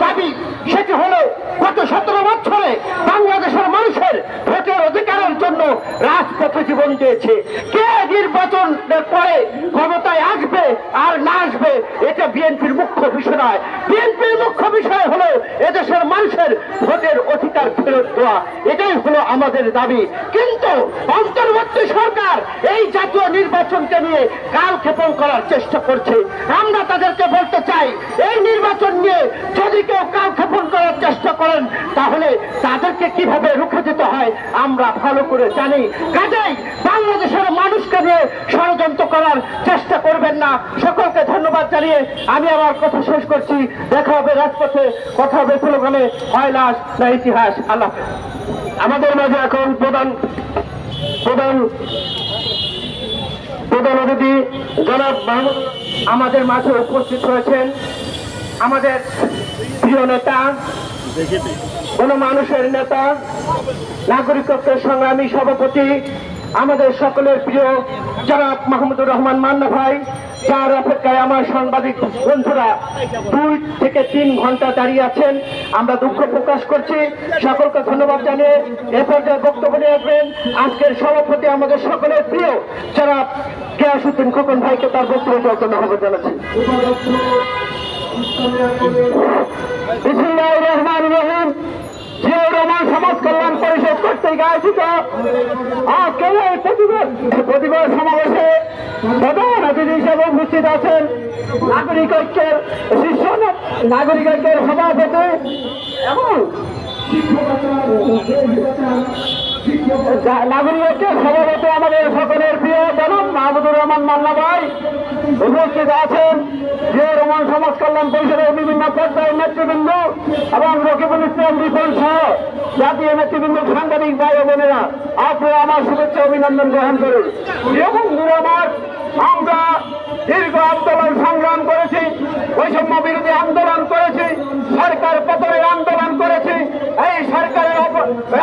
দাবি, সেটি হলো গত 17 বছরে বাংলাদেশের মানুষের ভোটের অধিকারের জন্য রাজপথে জীবন দিয়েছে। কে নির্বাচনের পরে ক্ষমতায় আসবে আর না আসবে এটা বিএনপির মুখ্য বিষয় নয়। বিএনপির মুখ্য বিষয় হলো এদেশের মানুষের ভোটের অধিকার ফেরত দেওয়া, এটাই হলো আমাদের দাবি। কিন্তু অন্তর্বর্তী সরকার এই জাতীয় নির্বাচনকে নিয়ে কালক্ষেপণ করার চেষ্টা করছে। আমরা তাদেরকে বলতে চাই, এই নির্বাচন নিয়ে যদি কেউ কালক্ষেপণ করার চেষ্টা করেন তাহলে তাদেরকে কিভাবে রুখে দিতে হয় আমরা ভালো করে জানি। কাজেই বাংলাদেশের মানুষকে নিয়ে ষড়যন্ত্র করার চেষ্টা করবেন না। সকলকে ধন্যবাদ জানিয়ে আমি আমার কথা শেষ করছি। দেখা হবে রাজপথে, কথা হবে প্রোগ্রামে, হয় লাশ না ইতিহাস। আল্লাহ। আমাদের মাঝে এখন প্রধান অতিথি জনাব মাহমুদ আমাদের মাঝে উপস্থিত হয়েছেন। আমাদের প্রিয় নেতা, গণমানুষের নেতা, নাগরিকত্বের সংগ্রামী সভাপতি, আমাদের সকলের প্রিয় জনাব মাহমুদুর রহমান মান্না ভাই, যার অপেক্ষায় আমার সাংবাদিক বন্ধুরা 2 থেকে 3 ঘন্টা দাঁড়িয়ে আছেন। আমরা দুঃখ প্রকাশ করছি। সকলকে ধন্যবাদ জানিয়ে এ পর্যায়ে বক্তব্য নিয়ে আসবেন আজকের সভাপতি, আমাদের সকলের প্রিয় জনাব গিয়াসউদ্দিন খোকন ভাইকে তার বক্তব্য দেওয়ার জন্য আহ্বান জানাচ্ছি। বিসমিল্লাহির রহমানির রহিম। জিয়াউর রহমান সমাজ কল্যাণ পরিষদ কর্তৃক আয়োজিত আজকে এই প্রতিবাদ সমাবেশে প্রধান অতিথি হিসেবে উপস্থিত আছেন নাগরিক ঐক্যের সভাপতি এবং নাগরিক ঐক্যের সভাপতি আমাদের সকলের প্রিয় জনাব মাহমুদুর রহমান মান্না ভাই, উপস্থিত আছেন যে রোমান সমাজ কল্যাণ পরিষদের বিভিন্ন পর্যায়ের নেতৃবৃন্দ এবং রকিবুল ইসলাম রিপন সহ জাতীয় নেতৃবৃন্দ, সাংবাদিক ভাই ও বোনেরা, আপনারা আমার শুভেচ্ছা অভিনন্দন গ্রহণ করুন। যে বন্ধুরা আমার, আমরা দীর্ঘ আন্দোলন সংগ্রাম করেছি, বৈষম্য বিরোধী আন্দোলন করেছি, সরকার পতনের আন্দোলন করেছি, এই সরকারের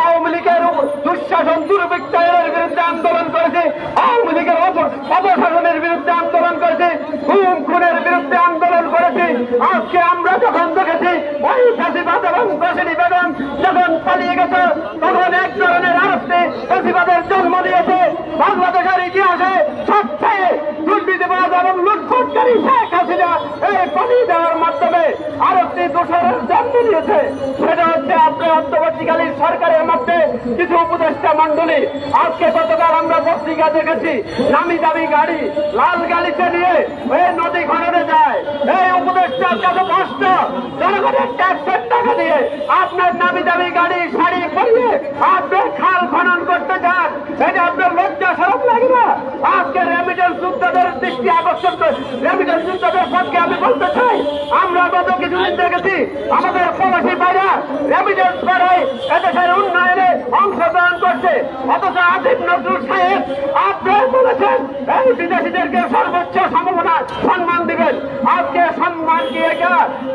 আওয়ামী লীগের দুঃশাসন দুর্বৃত্তায়নের বিরুদ্ধে আন্দোলন করেছি, আওয়ামী লীগের অপশাসনের বিরুদ্ধে আন্দোলন করেছি, খুন খুনের বিরুদ্ধে আন্দোলন করেছি। আজকে আমরা যখন দেখেছি ওই ফ্যাসিবাদ এবং ফ্যাসিডি বেগম যখন পালিয়ে গেছে, তখন এক ধরনের আরস্তে ফ্যাসিবাদের জন্ম দিয়েছে। বাংলাদেশের ইতিহাসে সবচেয়ে দুর্নীতিবাদ এবং লুটফাটকারী শেখ হাসিনা এই পালিয়ে দেওয়ার মাধ্যমে আরস্তি দোষরের জন্ম দিয়েছে। সেটা হচ্ছে আপনার অন্তর্বর্তীকালীন সরকারের মধ্যে কিছু উপদেষ্টা মন্ডলী। আজকে গতকাল আমরা পত্রিকা দেখেছি, নামি দামি গাড়ি, লাল গালিতে নিয়ে এই নদী খননে যায়। এই উপদেষ্টার কাছে কষ্ট, জনগণের ট্যাক্সের টাকা দিয়ে আপনার নামি দামি গাড়ি শাড়ি পরিয়ে আপনার খাল খনন করতে যান, এটা আপনার লজ্জা সরব লাগে না? আজকে রেমিটেন্স যোদ্ধাদের দৃষ্টি আকর্ষণ করে রেমিটেন্স যোদ্ধাদের পক্ষে আমি বলতে চাই, আমরা গত কিছুদিন দেখেছি আমাদের প্রবাসী ভাইরা রেমিটেন্স করায় এদেশের উন্নয়নে অংশগ্রহণ করছে, অথচ আসিফ নজরুল সাহেব আপনারা বলেছেন এই বিদেশিদেরকে সর্বোচ্চ সম্মান দিবেন। আজকে সম্মান দিয়ে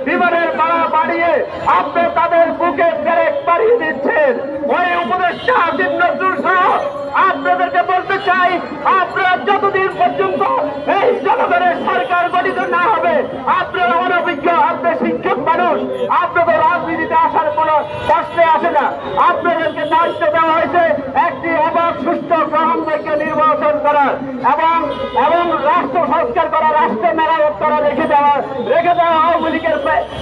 বিমানের ভাড়া বাড়িয়ে আপনি তাদের বুকে ব্রেক বাড়িয়ে দিচ্ছেন। ওই উপদেষ্টা আসিফ নজরুল সহ আপনাদেরকে বলতে চাই, আপনারা যতদিন পর্যন্ত এই জনগণের সরকার গঠিত না হবে, আপনারা অনভিজ্ঞ, আপনি শিক্ষক মানুষ, আপনাদের রাজনীতিতে আসার কোন প্রশ্নে আসে না। আপনাদেরকে দায়িত্ব দেওয়া হয়েছে একটি অবাধ সুষ্ঠু গ্রহণযোগ্য নির্বাচন করার এবং রাষ্ট্র সংস্কার করা, রাষ্ট্র মেরামত করা, রেখে দেওয়া আওয়ামী লীগের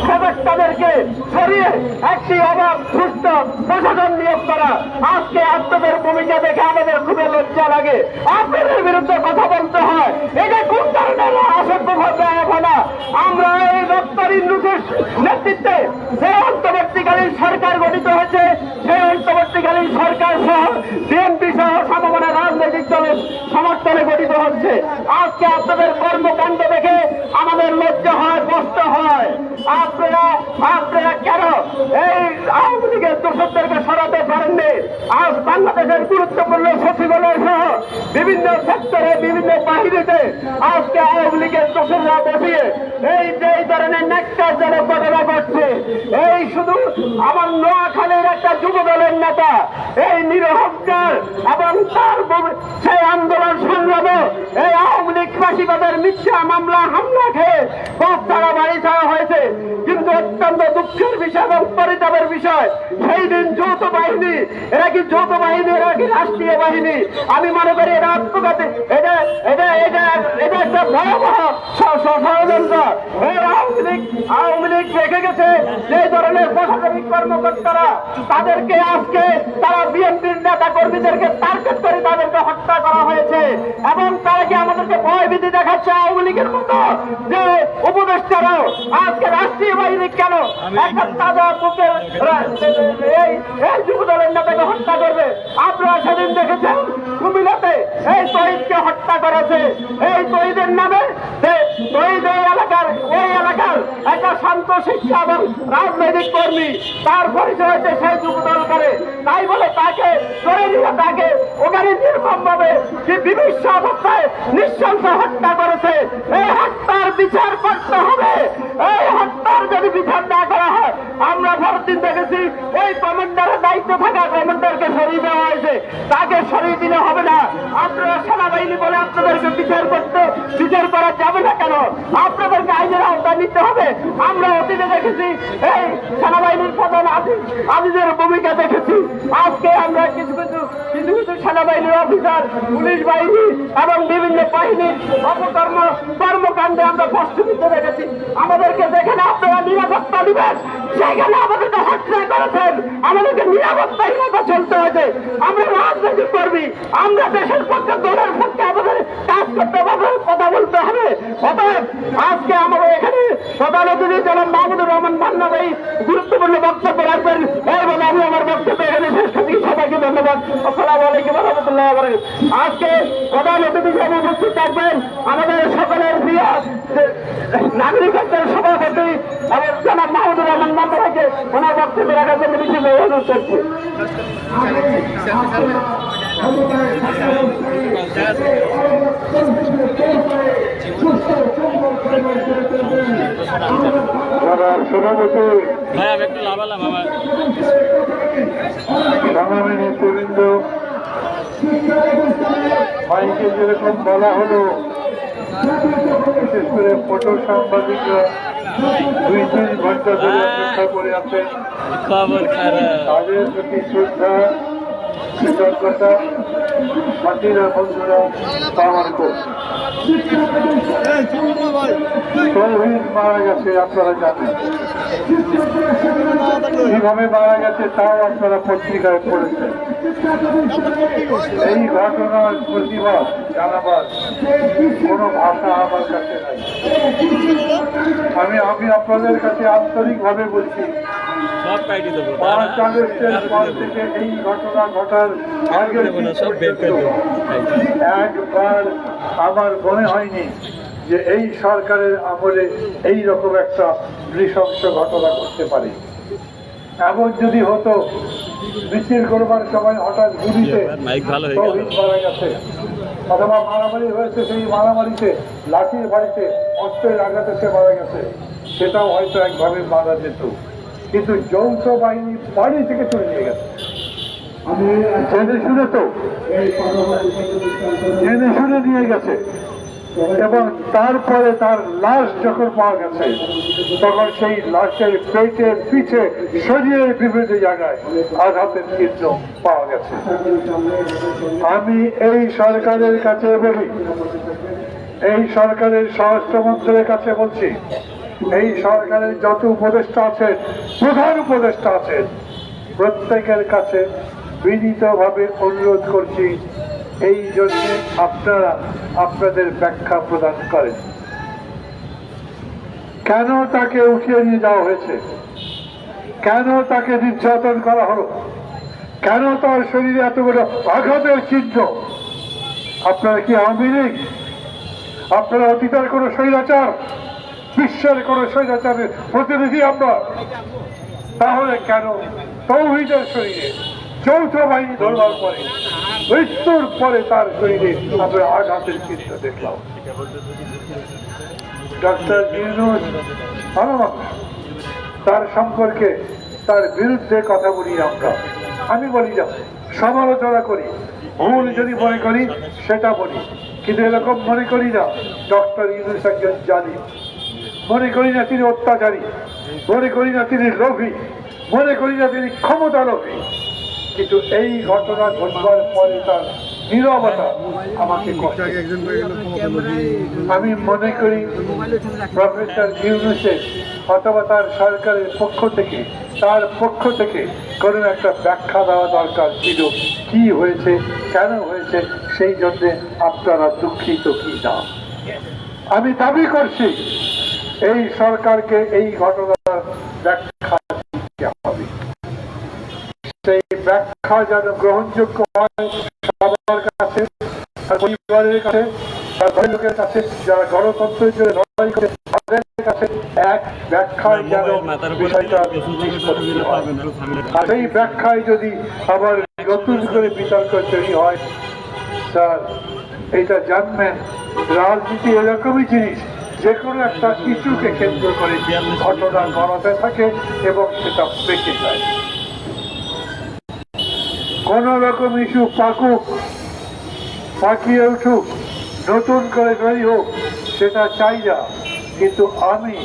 ব্যবস্থাদেরকে সরিয়ে একটি অবাধ সুষ্ঠু প্রশাসন নিয়োগ করা। আজকে আপনাদের ভূমিকা দেখে আমাদের খুবই লজ্জা লাগে। আপনাদের বিরুদ্ধে কথা বলতে হয়, এটা কোন ধরনের অসভ্য না? আমরা এই ডক্টর ইউনূসের নেতৃত্বে যে অন্তর্বর্তীকালীন সরকার গঠিত হয়েছে, সেই অন্তর্বর্তীকালীন সরকার সহ বিএনপি সহ সমমনা রাজনৈতিক দলের সমর্থনে গঠিত হচ্ছে। আজকে আপনাদের কর্মকাণ্ড দেখে আমাদের লজ্জা হয়, কষ্ট হয়। আপনারা কেন এই আওয়ামী লীগের দোষকদেরকে সরাতে পারেননি? আজ বাংলাদেশের গুরুত্বপূর্ণ সচিবালয় সহ বিভিন্ন সেক্টরে, বিভিন্ন বাহিনীতে আজকে আওয়ামী লীগের দোষরা বসিয়ে এই যে ধরনের ন্যাক্কারজনক ঘটনা ঘটছে। এই শুধু আমার নোয়াখালীর একটা যুব দলের নেতা এই নিরহংকার এবং তার সেই আন্দোলন সংগ্রামে এই আওয়ামী লীগ ফাঁসিবাদের মিথ্যা মামলা হামলা খেয়ে পথ ছাড়া বাড়ি ছাড়া হয়েছে। কিন্তু অত্যন্ত দুঃখের বিষয় এবং পরিতাপের বিষয়, সেই দিন যৌথ বাহিনী, এরা কি যৌথ বাহিনী, এরা কি রাষ্ট্রীয় বাহিনী? আমি মনে করি এটা আত্মঘাতী, এটা একটা ভয়াবহ ষড়যন্ত্র। এই আওয়ামী লীগ রেখে গেছে যে ধরনের প্রশাসনিক কর্মকর্তারা, তাদেরকে আজকে তারা বিএনপির নেতা কর্মীদেরকে টার্গেট করে তাদেরকে হত্যা করা হয়েছে। এবং তারা কি আমাদেরকে ভয়ভীতি দেখাচ্ছে আওয়ামী লীগের মতো যে উপদেষ্টারাও আজকে রাষ্ট্রীয় বাহিনী কেন একটা তাজা বুকের এই যুব দলের নেতাকে হত্যা করবে? আপনারা সেদিন দেখেছেন কুমিল্লাতে এই শহীদকে হত্যা করেছে। এই শহীদের নামে শহীদ ওই এলাকার একটা শান্ত শিক্ষা এবং রাজনৈতিক কর্মী, তার পরিচয় হচ্ছে সেই যুব দল করে। তাই বলে তাকে ধরে নিয়ে তাকে ওখানে নির্মমভাবে যে বিভীষিত অবস্থায় নৃশংস হত্যা করেছে। এই হত্যার বিচার করতে হবে। এই হত্যার যদি বিচার না করা হয়, আমরা পরদিন দেখেছি ওই কমান্ডারের দায়িত্ব থাকা কমান্ডারকে সরিয়ে দেওয়া হয়েছে, তাকে সরিয়ে দিলে হবে না। আপনারা সেনাবাহিনী বলে আপনাদেরকে বিচার করা যাবে না কেন? আপনাদেরকে আইনের আওতায় নিতে হবে। আমরা অতীতে দেখেছি এই সেনাবাহিনীর প্রধান আজিজের ভূমিকা দেখেছি। আজকে আমরা কিছু সেনাবাহিনীর অফিসার, পুলিশ বাহিনী এবং বিভিন্ন বাহিনীর কর্মকাণ্ডে আমরা কষ্ট দিতে দেখেছি। আমাদেরকে দেখেন আপনারা নিরাপত্তা দিবেন, সেখানে আমাদেরকে হত্যা করেছেন, আমাদেরকে নিরাপত্তাহীনতা চলতে হয়েছে। আমরা রাজনৈতিক কর্মী, আমরা দেশের পক্ষে, দলের পক্ষে আমাদের কাজ করতে হবে, কথা বলতে তুলতে হবে। অতএব আজকে আমরা এখানে প্রধান অতিথি জনাব মাহমুদুর রহমান মান্না ভাই গুরুত্বপূর্ণ বক্তব্য রাখবেন। এই বলে আমি আমার বক্তব্য এখানে শেষ করছি। সবাইকে ধন্যবাদ। আসসালামু আলাইকুম ওয়া রাহমাতুল্লাহি ওয়া বারাকাতুহু। আজকে প্রধান অতিথি হিসেবে উপস্থিত থাকবেন আমাদের সকলের প্রিয় নাগরিকত্বের সভাপতি এবং জনাব মাহমুদুর রহমান মান্না ভাইকে ওনার বক্তব্য রাখার জন্য বিশেষ অনুরোধ করছি। সভাপতি ভাই আমি একটু লাভালাম আমার সংগ্রামী নেতৃবৃন্দ, মাইকে যেরকম বলা হলো, বিশেষ করে ফটো সাংবাদিকরা 2-3 ঘন্টা ধরে অপেক্ষা করে আছেন। খবর খারাপ। তাদের প্রতি শ্রদ্ধা, কৃতজ্ঞতা, সাথীরা বন্ধুরা পাওয়ার করছে। তৌহিদ মারা গেছে, আপনারা জানেন। কিভাবে মারা গেছে তাও আপনারা পত্রিকায় পড়েছেন। এই ঘটনার প্রতিবাদ জানাবার কোনো ভাষা আমার কাছে নাই। আমি আপনাদের কাছে আন্তরিকভাবে বলছি, সব কাটি দেবো 5 আগস্টের পর থেকে এই ঘটনা ঘটার আগের দিন সব বের করে দেবো। একবার আমার মনে হয়নি যে এই সরকারের আমলে এই রকম একটা নৃশংস ঘটনা ঘটতে পারে। এমন যদি হতো, মিছিল করবার সময় হঠাৎ গুলিতে মাইক ভালো হয়ে গেল। তৌহিদ মারা গেছে, অথবা মারামারি হয়েছে, সেই মারামারিতে লাঠির বাড়িতে অস্ত্রের আঘাতে সে মারা গেছে, সেটাও হয়তো একভাবে মারা যেত। কিন্তু যৌথ বাহিনী বাড়ি থেকে চলে নিয়ে গেছে। জেনে শুনে তো জেনে শুনে নিয়ে গেছে, এবং তারপরে তার লাশ যখন পাওয়া গেছে তখন সেই লাশের পেটের পিছে শরীরের বিভিন্ন জায়গায় আঘাতের চিহ্ন পাওয়া গেছে। আমি এই সরকারের কাছে বলি, এই সরকারের স্বরাষ্ট্রমন্ত্রীর কাছে বলছি, এই সরকারের যত উপদেষ্টা আছেন, প্রধান উপদেষ্টা আছেন, প্রত্যেকের কাছে বিনীতভাবে অনুরোধ করছি, এই জন্য আপনারা আপনাদের ব্যাখ্যা প্রদান করেন। কেন তাকে উঠিয়ে নিয়ে যাওয়া হয়েছে? কেন তাকে নির্যাতন করা হলো? কেন তার শরীরে এতগুলো আঘাতের চিহ্ন? আপনারা কি আওয়ামী লীগ? আপনারা অতীতের কোন স্বৈরাচার, বিশ্বের কোন স্বৈরাচারের প্রতিনিধি আমরা? তাহলে কেন তৌহিদের শরীরে যৌথ বাহিনী ধরবার পরে, মৃত্যুর পরে তার শরীরে আমরা আঘাতের চিহ্ন দেখলাম? ডক্টর ইউনূস ভালো মানুষ, তার সম্পর্কে, তার বিরুদ্ধে কথা বলি আমরা, আমি বলি না, সমালোচনা করি, ভুল যদি মনে করি সেটা বলি, কিন্তু এরকম মনে করি না ডক্টর ইউনূস একজন জালিম, মনে করি না তিনি অত্যাচারী, মনে করি না তিনি লোভী, মনে করি না তিনি ক্ষমতা লোভী। কিন্তু এই ঘটনা ঘটবার পরে তার নীরবতা আমাকে কষ্ট। আমি মনে করি প্রফেসর ইউনূসের অথবা তার সরকারের পক্ষ থেকে, তার পক্ষ থেকে কোনো একটা ব্যাখ্যা দেওয়া দরকার ছিল, কি হয়েছে, কেন হয়েছে, সেই জন্যে আপনারা দুঃখিত কি না। আমি দাবি করছি এই সরকারকে এই ঘটনার ব্যাখ্যা দিতে হবে। সেই ব্যাখ্যা যেন গ্রহণযোগ্য হয় সবার কাছে, তার পরিবারের কাছে, তার ঘরের লোকের কাছে, যারা গণতন্ত্রের জন্য লড়াই করে তাদের কাছে এক ব্যাখ্যায় যেন বিষয়টা আর সেই ব্যাখ্যায় যদি আবার নতুন করে বিতর্ক তৈরি হয়, স্যার এটা জানবেন রাজনীতি এরকমই জিনিস, যে কোনো একটা ইস্যুকে কেন্দ্র করে ঘটনা গড়াতে থাকে এবং সেটা বেঁচে যায়। কোন রকম ইস্যু পাকুক, পাকিয়ে উঠুক, নতুন করে তৈরি হোক, সেটা চাই না। কিন্তু আমি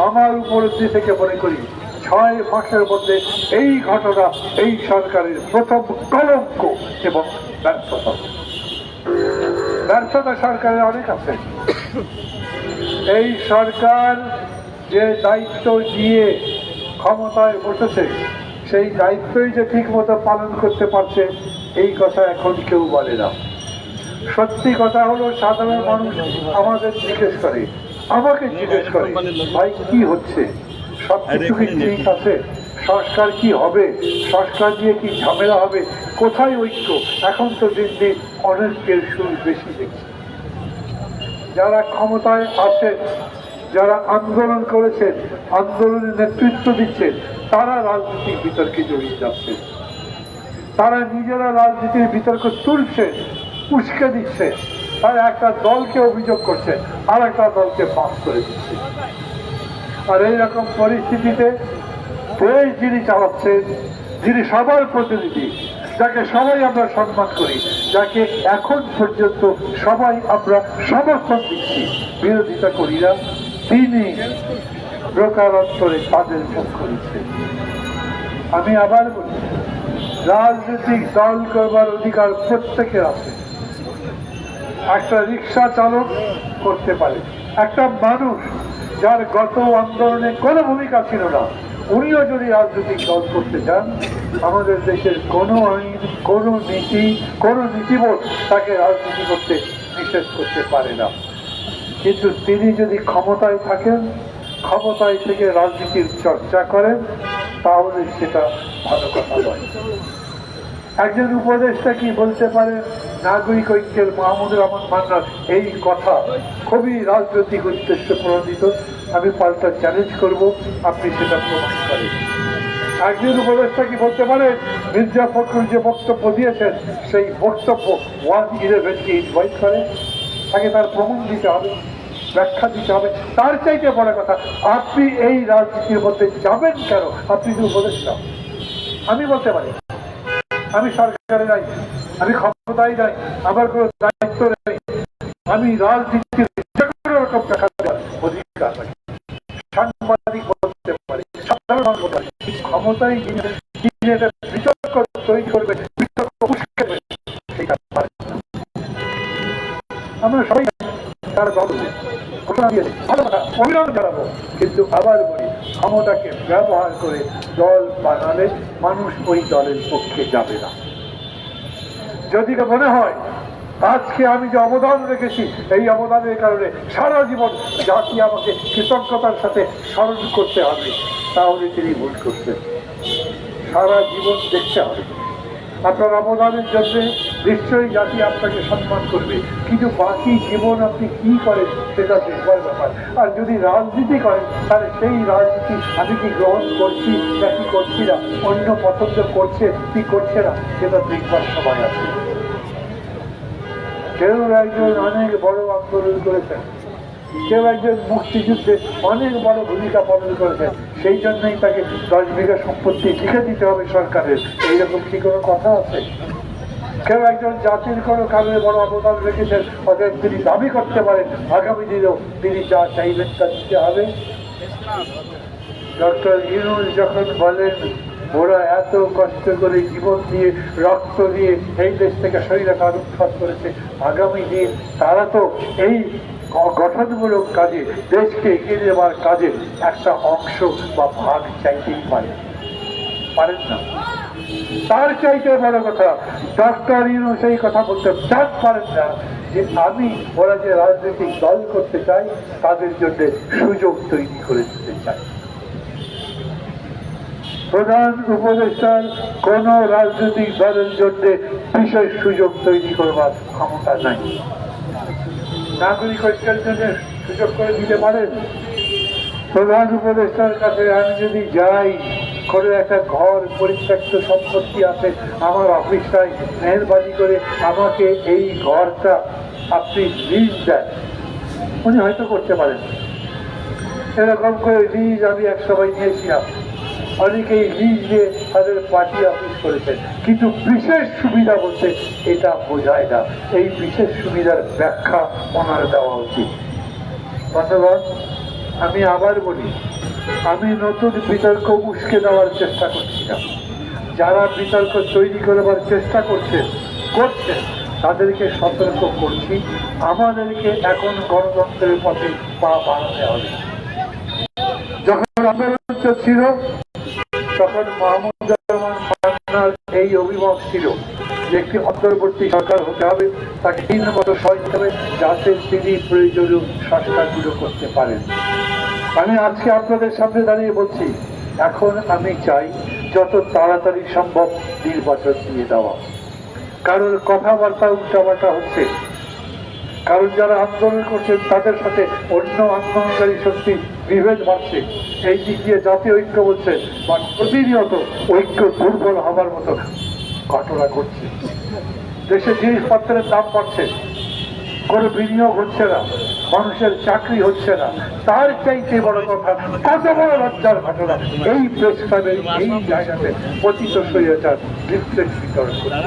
আমার উপলব্ধি থেকে মনে করি 6 মাসের মধ্যে এই ঘটনা এই সরকারের প্রথম কলঙ্ক এবং ব্যর্থতা। ব্যর্থতা সরকারের অনেক আছে। এই সরকার যে দায়িত্ব দিয়ে ক্ষমতায় বসেছে, সেই দায়িত্বই যে ঠিক মতো পালন করতে পারছে এই কথা এখন কেউ বলে না। সত্যি কথা হলো সাধারণ মানুষ আমাদের জিজ্ঞেস করে, আমাকে জিজ্ঞেস করে, ভাই কি হচ্ছে, সবকিছু কি ঠিক আছে, সংস্কার কি হবে, সংস্কার দিয়ে কি ঝামেলা হবে, কোথায় ঐক্য? এখন তো দিন দিন অনেকের সুর বেশি দেখছি। যারা ক্ষমতায় আসেন, যারা আন্দোলন করেছেন, আন্দোলনের নেতৃত্ব দিচ্ছেন, তারা রাজনৈতিক বিতর্কে জড়িয়ে যাচ্ছেন। তারা নিজেরা রাজনীতির বিতর্ক তুলছেন, উস্কে দিচ্ছে। তারা একটা দলকে অভিযোগ করছে, আর একটা দলকে পাস করে দিচ্ছে। আর এইরকম পরিস্থিতিতে দেশ যিনি চালাচ্ছেন, যিনি সবার প্রতিনিধি, যাকে সবাই আমরা সম্মান করি, যাকে এখন পর্যন্ত সবাই আমরা সমর্থন দিচ্ছি, বিরোধিতা করি না, তিনি প্রকারান্তরে তাদের মুখ করেছেন। আমি আবার বলি, রাজনৈতিক দল করবার অধিকার প্রত্যেকের আছে। একটা রিক্সা চালক করতে পারে, একটা মানুষ যার গত আন্দোলনে কোনো ভূমিকা ছিল না, উনিও যদি রাজনৈতিক দল করতে চান, আমাদের দেশের কোনো আইন, কোনো নীতি, কোনো নীতিবোধ তাকে রাজনীতি করতে নিষেধ করতে পারে না। কিন্তু তিনি যদি ক্ষমতায় থাকেন, ক্ষমতায় থেকে রাজনীতির চর্চা করেন, তাহলে সেটা ভালো কথা নয়। একজন উপদেষ্টা কি বলতে পারেন, নাগরিক ঐক্যের মাহমুদুর রহমান মান্নার এই কথা খুবই রাজনৈতিক উদ্দেশ্য প্রণোদিত, আমি পাল্টা চ্যালেঞ্জ করব, আপনি সেটা প্রমাণ করেন। একজন উপদেষ্টা কি বলতে পারেন, মির্জা ফখরুল যে বক্তব্য দিয়েছেন, সেই বক্তব্য 111-কে ইনভাইট করে? তাকে তার প্রমাণ দিতে হবে, ব্যাখ্যা দিতে হবে। তার চাইতে বড় কথা, আপনি এই রাজনীতির মধ্যে যাবেন কেন? আপনি যে উপদেষ্টা, আমি বলতে পারি আমি সরকারে নাই, আমি ক্ষমতায় নাই, আমার কোনো দায়িত্ব নেই, আমি রাজনীতির যে কোনো রকম দেখা অধিকার নাই, সাংবাদিক বলতে পারি, সাধারণ মানুষ বলতে পারি, ক্ষমতায় যিনি একটা বিতর্ক তৈরি করবে, বিতর্ক উস্কে দেবে, সেটা পারে না। আমরা সবাই তার দল ঘোষণা দিয়েছে, ভালো কথা, অভিনন্দন জানাবো, কিন্তু আবার বলি, ক্ষমতাকে ব্যবহার করে দল বানালে মানুষ ওই দলের পক্ষে যাবে না। যদি মনে হয় আজকে আমি যে অবদান রেখেছি, এই অবদানের কারণে সারা জীবন জাতি আমাকে কৃতজ্ঞতার সাথে স্মরণ করতে হবে, তাহলে তিনি ভুল করছেন। সারা জীবন দেখতে হবে আপনার অবদানের জন্য, নিশ্চয়ই জাতি আপনাকে সম্মান করবে, কিন্তু বাকি জীবন আপনি কি করেন সেটা দেখবার ব্যাপার। আর যদি রাজনীতি করেন, তাহলে সেই রাজনীতি আমি কি গ্রহণ করছি নাকি করছি না, অন্য পছন্দ করছে কি করছে না, সেটা দেখবার সময় আছে। কেউ একজন অনেক বড় আন্দোলন করেছেন, কেউ একজন মুক্তিযুদ্ধে অনেক বড় ভূমিকা পালন করেছেন, সেই জন্যই তাকে 10 বিঘা সম্পত্তি লিখে দিতে হবে সরকারের, এইরকম কি কোনো কথা আছে? কেউ একজন জাতির কোনো কারণে বড় অবদান রেখেছেন, অতএব তিনি দাবি করতে পারেন আগামী দিনেও তিনি যা চাইবেন তা দিতে হবে। ডক্টর ইউনূস যখন বলেন ওরা এত কষ্ট করে জীবন দিয়ে, রক্ত দিয়ে এই দেশ থেকে স্বাধীনতা উৎখাত করেছে, আগামী দিন তারা তো এই গঠনমূলক কাজে, দেশকে এগিয়ে নেওয়ার কাজে একটা অংশ বা ভাগ চাইতেই পারেন না। তার চাইতে বড় কথা, ডক্টর ইউনূস এই কথা বলতে পারেন না যে আমি ওরা যে রাজনৈতিক দল করতে চাই, তাদের জন্য সুযোগ তৈরি করে দিতে চাই। প্রধান উপদেষ্টার কোন রাজনৈতিক দলের জন্য বিশেষ সুযোগ তৈরি করবার ক্ষমতা নাই। নাগরিক ঐক্যের জন্য সুযোগ করে দিতে পারেন। প্রধান উপদেষ্টার কাছে আমি যদি যাই, করে একটা ঘর পরিত্যক্ত সম্পত্তি আছে আমার অফিসটাই, মেহরবানি করে আমাকে এই ঘরটা আপনি লিজ দেন, উনি হয়তো করতে পারেন। এরকম করে লিজ আমি এক সময় নিয়েছিলাম, অনেকেই লিজ দিয়ে তাদের পার্টি অফিস করেছেন, কিন্তু বিশেষ সুবিধা বলতে এটা বোঝায় না। এই বিশেষ সুবিধার ব্যাখ্যা ওনার দেওয়া উচিত। ধন্যবাদ। আমি আবার বলি, আমি নতুন বিতর্ক উস্কে দেওয়ার চেষ্টা করছি না। যারা বিতর্ক তৈরি করবার চেষ্টা করছেন তাদেরকে সতর্ক করছি, আমাদেরকে এখন গণতন্ত্রের পথে পা বাড়াতে হবে। যখন আন্দোলন ছিল তখন মাহমুদুর রহমান আপনার এই অভিমত ছিল যে একটি অন্তর্বর্তী সরকার হতে হবে, তাকে 3 বছর সময় দিতে হবে যাতে তিনি প্রয়োজনীয় সংস্কারগুলো করতে পারেন। আমি আজকে আপনাদের সামনে দাঁড়িয়ে বলছি, এখন আমি চাই যত তাড়াতাড়ি সম্ভব নির্বাচন দিয়ে দেওয়া। কারণ কথাবার্তা উল্টাপাল্টা হচ্ছে, কারণ যারা আন্দোলন করছেন তাদের সাথে অন্য আন্দোলনকারী শক্তি বিভেদ বাড়ছে। এই দিক দিয়ে জাতীয় ঐক্য বলছে, প্রতিনিয়ত ঐক্য দুর্বল হবার মতো ঘটনা ঘটছে। দেশে জিনিসপত্রের দাম বাড়ছে, কোনো বিনিয়োগ হচ্ছে না, মানুষের চাকরি হচ্ছে না। তার চাইতে বড় কথা, কত বড় লজ্জার ঘটনা, এই প্রেস ক্লাবের এই জায়গাতে পতিত স্বৈরাচার রিফ্লেক্স বিতরণ করছে।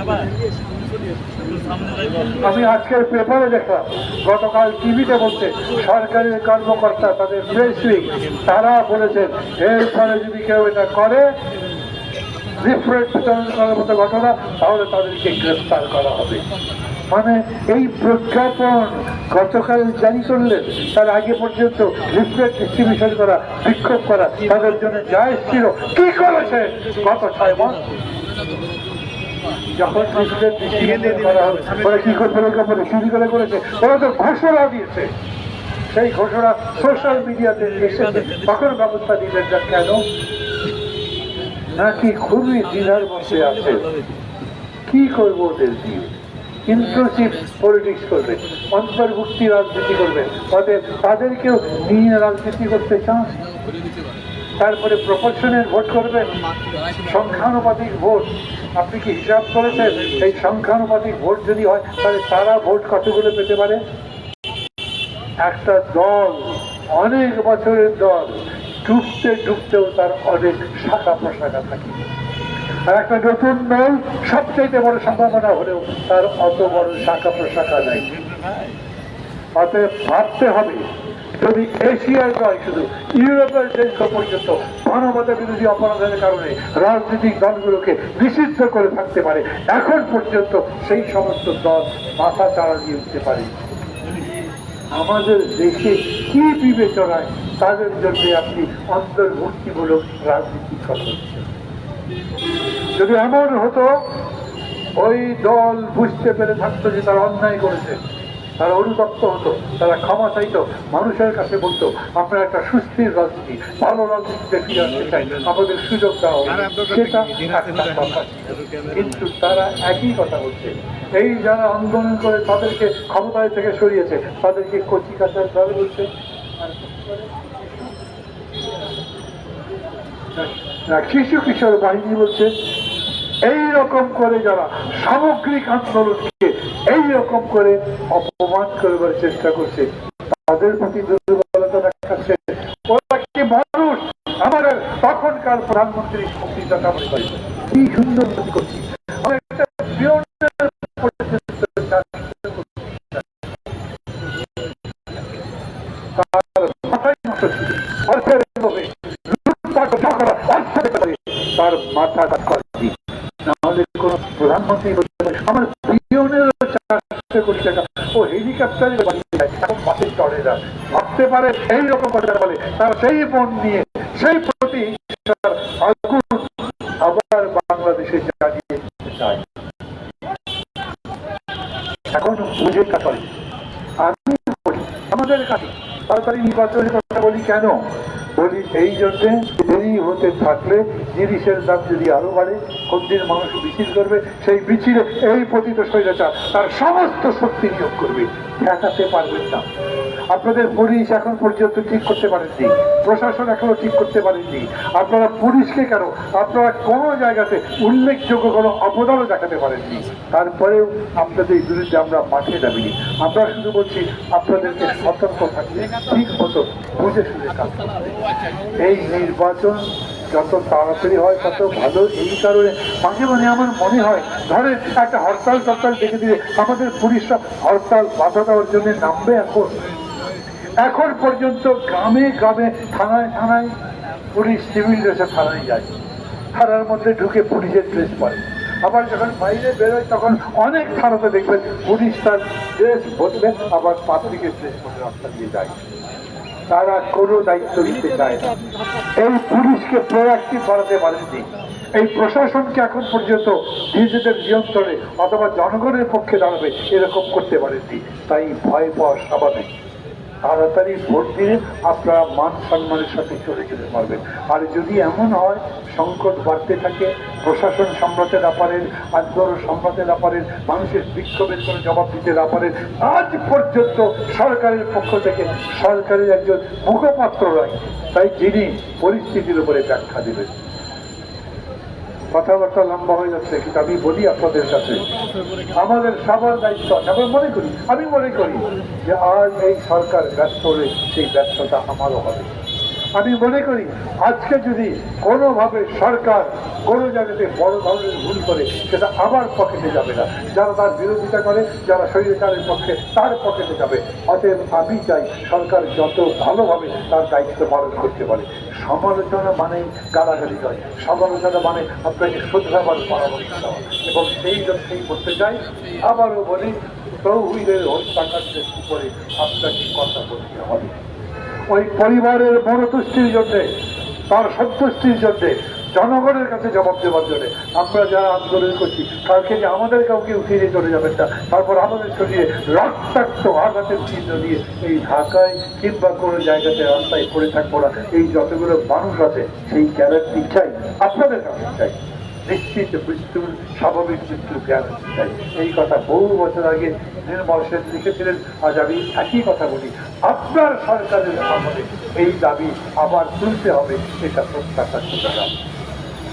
আমি আজকের পেপারে দেখলাম, গতকাল টিভিতে বলছে সরকারের কর্মকর্তা তাদের প্রেস উইং, তারা বলেছেন এরপরে যদি কেউ এটা করে রিফ্লেক্স বিতরণ করার মতো ঘটনা, তাহলে তাদেরকে গ্রেফতার করা হবে। মানে এই প্রজ্ঞাপন গতকাল জারি করলেন, তার আগে পর্যন্ত লিফলেট ডিস্ট্রিবিউশন করা, বিক্ষোভ করা তাদের জন্য জায়েজ ছিল। কি করেছে গত 6 মাস? যখন লিফলেট ডিস্ট্রিবিউশন করা হবে ওরা কি করতে চুরি করে করেছে, ওরা তো ঘোষণা দিয়েছে। সেই ঘোষণা সোশ্যাল মিডিয়াতে এসেছে, তখন ব্যবস্থা নিলেন না কেন? নাকি খুবই দ্বিধার মধ্যে আছে, কি করবো ওদের দিয়ে? ইনক্লুসিভ পলিটিক্স করবে, অন্তর্ভুক্তি রাজনীতি করবে, তাদেরকেও নিয়ে রাজনীতি করতে চান। তারপরে প্রপোর্শনের ভোট করবেন, সংখ্যানুপাতিক ভোট। আপনি কি হিসাব করেছেন এই সংখ্যানুপাতিক ভোট যদি হয় তাহলে তারা ভোট কতগুলো পেতে পারে? একটা দল, অনেক বছরের দল, ডুবতে ডুবতেও তার অনেক শাখা প্রশাখা থাকে। আর একটা নতুন দল সবচেয়ে বড় সম্ভাবনা হলেও তার অত বড় শাখা প্রশাখা নাই। অতএব ভাবতে হবে, যদি এশিয়ার নয় শুধু ইউরোপের দেশগুলো পর্যন্ত মানবতা বিরোধী অপরাধের কারণে রাজনৈতিক দলগুলোকে নিষিদ্ধ করে থাকতে পারে, এখন পর্যন্ত সেই সমস্ত দল মাথা চাড়া দিয়ে উঠতে পারে। আমাদের দেশে কি বিবেচনায় তাদের জন্য আপনি অন্তর্ভুক্তিমূলক রাজনীতি করছেন? যদি এমন হতো ওই দল বুঝতে পেরে থাকতো যে তারা অন্যায় করেছে, তারা অনুতপ্ত হতো, তারা ক্ষমা চাইতো, মানুষের কাছে বলতো আমরা একটা সুস্থির রাজনীতি, ভালো রাজনীতিতে ফিরে আসতে চাই, আমাদের সুযোগ দেওয়া হবে, সেটা একটা কথা। কিন্তু তারা একই কথা বলছে। এই যারা আন্দোলন করে তাদেরকে ক্ষমতায় থেকে সরিয়েছে, তাদেরকে কচি কাঁচার দল বলছে। শিশু কিশোর বাহিনী বলছে। এই রকম করে যারা সামগ্রিক আন্দোলনকে এই রকম করে অপমান করবার চেষ্টা করছে, তাদের প্রতি দুর্বলতা দেখাচ্ছে। ওরা কি মানুষ? আমাদের তখনকার প্রধানমন্ত্রী মুক্তিদাতা কি সুন্দর করছি, তার মাথা করছি, নাহলে কোন প্রধানমন্ত্রী আমার বিলিয়নের 400 কোটি টাকা ও হেলিকপ্টারে বাসে চড়ে যায়, ভাবতে পারে এইরকম কথা বলে। তার সেই মন নিয়ে সেই প্রতি আগুন আবার বাংলাদেশে জ্বালিয়ে যায়। এখন বুঝে কাজ করে। আমি বলি আমাদের কাছে তাড়াতাড়ি নির্বাচনের কথা বলি কেন? বলি এই জন্যে দেরি হতে থাকলে জিনিসের দাম যদি আরো বাড়ে, কোনদিন মানুষ মিছিল করবে, সেই মিছিলে এই পতিত স্বৈরাচার তার সমস্ত শক্তি নিয়োগ করবে, ঠেকাতে পারবেন না। আপনাদের পুলিশ এখন পর্যন্ত ঠিক করতে পারেননি, প্রশাসন এখনো ঠিক করতে পারেননি। আপনারা পুলিশকে কেন, আপনারা কোনো জায়গাতে উল্লেখযোগ্য কোনো অবদানও দেখাতে পারেননি। তারপরেও আপনাদের বিরুদ্ধে আমরা মাঠে নামিনি। আমরা শুধু বলছি আপনাদেরকে সতর্ক থাকতে, ঠিক মতো বুঝে শুনে কাজ করতে। এই নির্বাচন যত তাড়াতাড়ি হয় তত ভালো। এই কারণে মাঝে মাঝে আমার মনে হয়, ধরেন একটা হরতাল টরতাল দেখে দিলে আমাদের পুলিশরা হরতাল বাধা দেওয়ার জন্য নামবে। এখন পর্যন্ত গ্রামে গ্রামে থানায় থানায় পুলিশ সিভিল ড্রেসে থানায় যায়, থানার মধ্যে ঢুকে পুলিশের ড্রেস পরে। আবার যখন বাইরে বেরোয় তখন অনেক থানাতে দেখবেন পুলিশ তার ড্রেস বদলে আবার পাবলিকের ড্রেস পরে রাস্তা দিয়ে যায়। তারা কোনো দায়িত্ব নিতে চায় না। এই পুলিশকে প্রোঅ্যাক্টিভ বাড়াতে পারেননি, এই প্রশাসনকে এখন পর্যন্ত নিজেদের নিয়ন্ত্রণে অথবা জনগণের পক্ষে দাঁড়াবে এরকম করতে পারেননি। তাই ভয় পাওয়া স্বাভাবিক। তাড়াতাড়ি ভোট দিয়ে আপনারা মান সম্মানের সাথে চলে যেতে পারবেন। আর যদি এমন হয় সংকট বাড়তে থাকে, প্রশাসন সামলাতে না পারেন, আন্দোলন সামলাতে না পারেন, মানুষের বিক্ষোভের কোনো জবাব দিতে না পারেন, আজ পর্যন্ত সরকারের পক্ষ থেকে সরকারের একজন মুখপাত্র নয়, তাই যিনি পরিস্থিতির উপরে ব্যাখ্যা দেবেন। কথাবার্তা লম্বা হয়ে যাচ্ছে, কিন্তু আমি বলি আপনাদের কাছে আমাদের সবার দায়িত্ব আছে। আমি মনে করি যে আজ এই সরকার ব্যর্থ হলে সেই ব্যর্থতা আমারও হবে। আমি মনে করি আজকে যদি কোনোভাবে সরকার কোনো জায়গাতে বড় ধরনের ভুল করে সেটা আবার পকেটে যাবে না, যারা তার বিরোধিতা করে, যারা স্বৈরাচারের পক্ষে তার পকেটে যাবে। অতএব আমি চাই সরকার যত ভালোভাবে তার দায়িত্ব পালন করতে পারে। সমালোচনা মানে গালাগালি নয়, সমালোচনা মানে আপনাকে শ্রদ্ধাবান পরামর্শ দেওয়া, এবং সেই লক্ষ্যেই করতে চাই। আবারও বলি, তৌহিদের হত্যাকাণ্ডের উপরে আপনাকে কথা বলতে হবে। ওই পরিবারের মনোতুষ্টির জন্য, তার সন্তুষ্টির জন্য, জনগণের কাছে জবাব দেওয়ার জন্য আমরা যারা আন্দোলন করছি, কালকে যে আমাদের কাউকে উঠিয়ে চলে যাবেন না, তারপর আমাদের শরীরে রক্তাক্ত আঘাতের চিহ্ন দিয়ে এই ঢাকায় কিংবা কোনো জায়গাতে রাস্তায় পড়ে থাকবো না। এই যতগুলো মানুষ আছে সেই গ্যারান্টি চাই, আপনাদের কাছে চাই। নিশ্চিত মৃত্যুর, স্বাভাবিক মৃত্যুর গ্যারান্টি চাই। এই কথা বহু বছর আগে নির্মল সেন লিখেছিলেন। আজ আমি একই কথা বলি, আপনার সরকারের আমলে এই দাবি আবার তুলতে হবে, এটা প্রত্যাশা করতে হবে।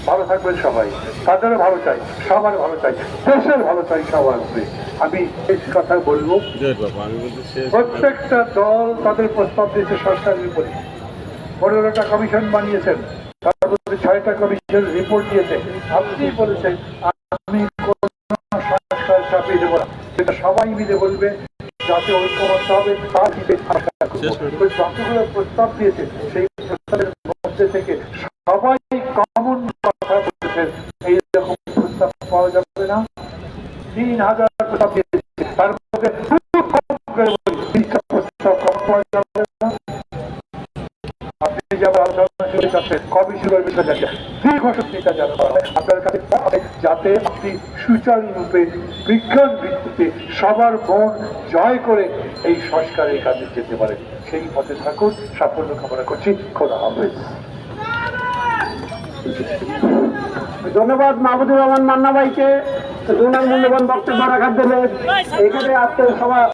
ভালো থাকবেন সবাই, তাদেরও ভালো চাই, সবার ভালো চাই, দেশের ভালো চাই সবার উপরে। আমি এই কথা বলবো, প্রত্যেকটা দল তাদের প্রস্তাব দিয়েছে সরকারের উপরে। 15টা কমিশন বানিয়েছেন, তার মধ্যে 6টা কমিশন রিপোর্ট দিয়েছে। আপনি বলেছেন আমি কোন সংস্কার চাপিয়ে দেবো না, সেটা সবাই মিলে বলবে, যাতে ঐক্যবদ্ধ হবে তার দিকে যতগুলো প্রস্তাব দিয়েছে সেই প্রস্তাবের মধ্যে থেকে সবাই কমন কথা বলেছেন এইরকম প্রস্তাব পাওয়া যাবে না। 3000 প্রস্তাব দিয়েছে, তার মধ্যে প্রস্তাব কম পাওয়া যাবে না। আপনি যেমন আলোচনা শুরু করছেন কমিশনের বিষয়টা দীর্ঘসূত্রিতা যেন করা হয় আপনার কাছে, যাতে আপনি সুচারুরূপে বিজ্ঞান ভিত্তিতে সবার মন জয় করে এই সংস্কারের কাজে যেতে পারেন। সেই পথে থাকুন, সাফল্য কামনা করছি। খোদা হাফেজ। ধন্যবাদ মাহবুবুর রহমান মান্না ভাইকে, মূল্যবান বক্তব্য রাখার জন্য। এখানে আজকে সভা